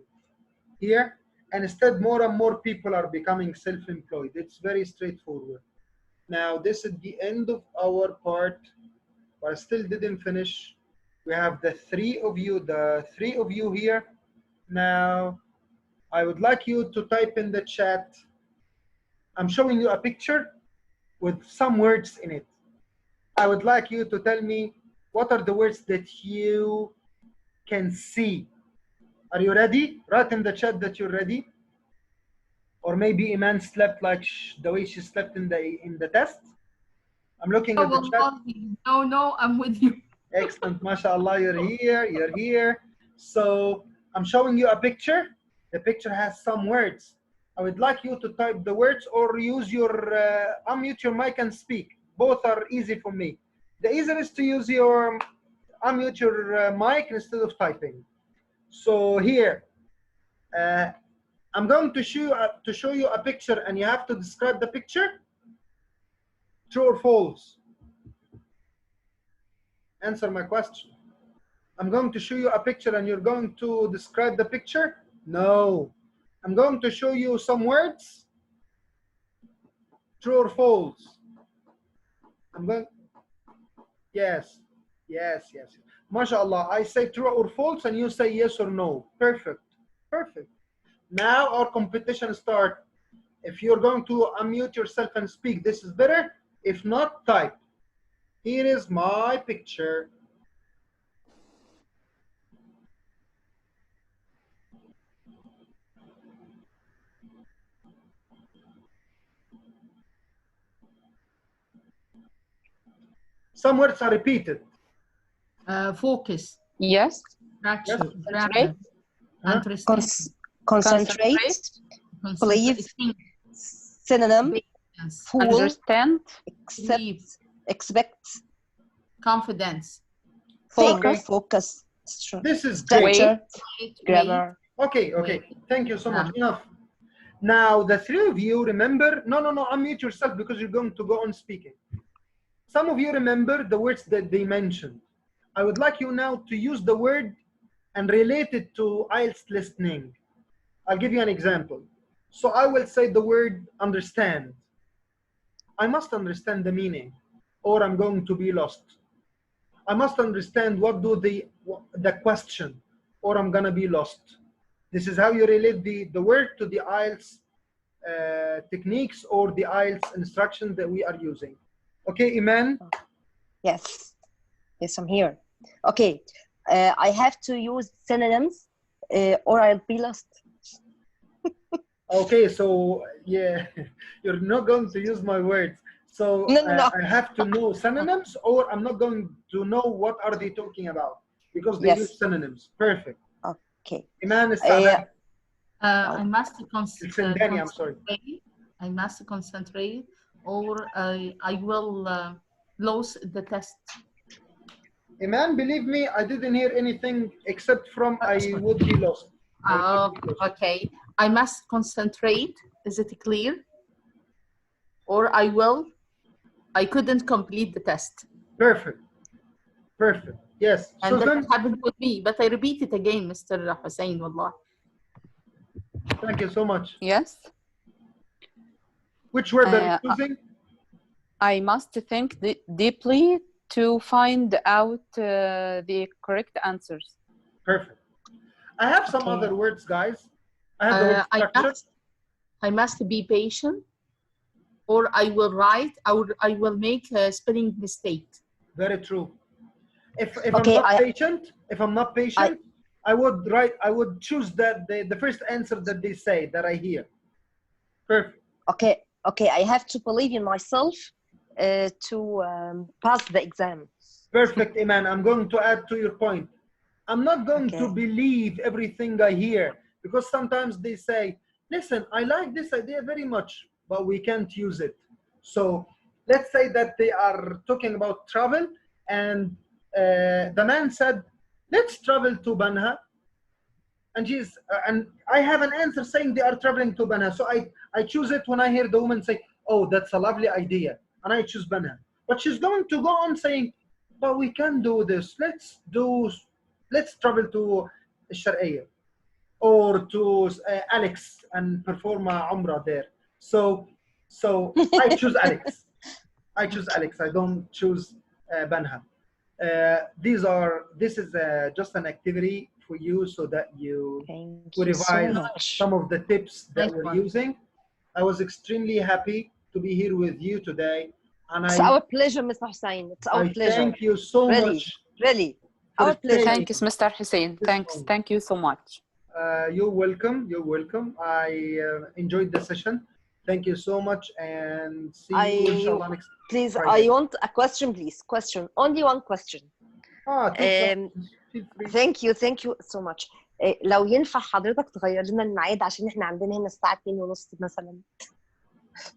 here. And instead, more and more people are becoming self-employed. It's very straightforward. Now, this is the end of our part, but I still didn't finish. We have the three of you here. Now, I would like you to type in the chat. I'm showing you a picture with some words in it. I would like you to tell me what are the words that you can see. Are you ready? Write in the chat that you're ready. Or maybe Iman slept like the way she slept in the test. I'm looking at the chat. No, I'm with you. Excellent, mashallah, you're here. So I'm showing you a picture. The picture has some words. I would like you to type the words or use your, unmute your mic and speak. Both are easy for me. The easiest is to use your unmute your mic instead of typing. So here, I'm going to show you a picture, and you have to describe the picture. True or false? Answer my question. I'm going to show you a picture, and you're going to describe the picture. No. I'm going to show you some words. True or false? I'm going. Yes. Yes. Yes. MashaAllah. I say true or false, and you say yes or no. Perfect. Perfect. Now our competition starts. If you're going to unmute yourself and speak, this is better. If not, type. Here is my picture. Some words are repeated. Focus. Yes. Structure. Concentrate. Understand. Concentrate. Believe. Synonym. Fool. Understand. Believe. Expect. Confidence. Think. Okay. Focus. This is great. Structure. Wait, Grammar. Okay. Thank you so much. Enough. Now, the three of you remember. No. Unmute yourself because you're going to go on speaking. Some of you remember the words that they mentioned. I would like you now to use the word and relate it to IELTS listening. I'll give you an example. So I will say the word understand. I must understand the meaning, or I'm going to be lost. I must understand what do the question, or I'm gonna be lost. This is how you relate the word to the IELTS techniques or the IELTS instructions that we are using. Okay, Iman? Yes. Yes, I'm here. Okay. I have to use synonyms or I'll be lost. Okay, so yeah, you're not going to use my words. So No. I have to know synonyms, or I'm not going to know what are they talking about because they use synonyms. Perfect. Okay. Iman is I must concentrate. I'm sorry. I must concentrate, or I will lose the test. Iman, believe me, I didn't hear anything except from I would be lost. Okay. I must concentrate. Is it clear? Or I couldn't complete the test. Perfect. Yes. And that happened with me, but I repeat it again, Mr. Hussein, wallah. Thank you so much. Yes. Which word are you choosing? I must think deeply to find out the correct answers. Perfect. I have some other words, guys. I have the word structure. I must be patient, or I will write, or I will make a spelling mistake. Very true. If I'm not patient, I would choose the first answer that they say that I hear. Perfect. Okay, I have to believe in myself to pass the exam. Perfect, Iman. I'm going to add to your point. I'm not going to believe everything I hear, because sometimes they say, listen, I like this idea very much, but we can't use it. So let's say that they are talking about travel, and the man said, let's travel to Banha. And I have an answer saying they are traveling to Banha. So I choose it when I hear the woman say, oh, that's a lovely idea. And I choose Banha. But she's going to go on saying, but we can do this. Let's travel to Shar'iyya or to Alex and perform a Umrah there. So I choose Alex. I don't choose Banha. This is just an activity for you so that you revise some of the tips that we're using. I was extremely happy to be here with you today. And it's our pleasure, Mr. Hussein. It's our pleasure. Thank you so much. Really. Our pleasure. Thank you, Mr. Hussein. Thank you so much. You're welcome. I enjoyed the session. Thank you so much, and see you inshallah next Please, Friday. I want a question, please. Question. Only one question. Thank you so much. لو ينفع حضرتك تغير لنا الميعاد عشان احنا عندنا هنا الساعة 2:30 مثلا.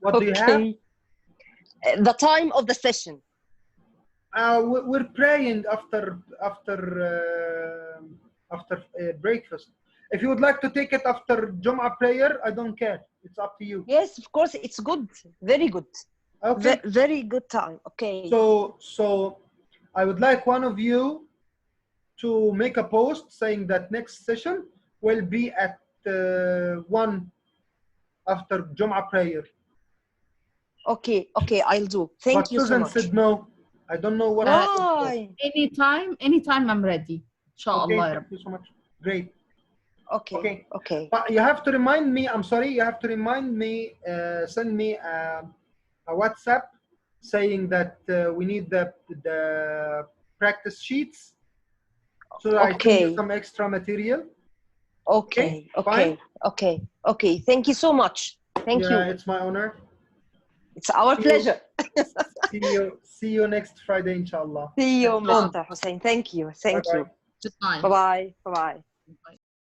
What do you have? The time of the session. We're praying after breakfast. If you would like to take it after Jum'ah prayer, I don't care. It's up to you. Yes, of course, it's good. Very good. Okay. Very good time. Okay. So I would like one of you to make a post saying that next session will be at 1 after Jum'ah prayer. Okay, I'll do. Thank But you so Susan much. said no. I don't know what. Why? Anytime I'm ready. Inshallah. Okay, thank you so much. Great. Okay. But you have to remind me, I'm sorry, you have to remind me, send me a WhatsApp saying that we need the practice sheets so that I send you some extra material. Okay. Thank you so much. Thank you. It's my honor. It's our pleasure. See you next Friday, inshallah. See you, Mr. Hussein. Thank you. Good night. Bye-bye. Bye-bye.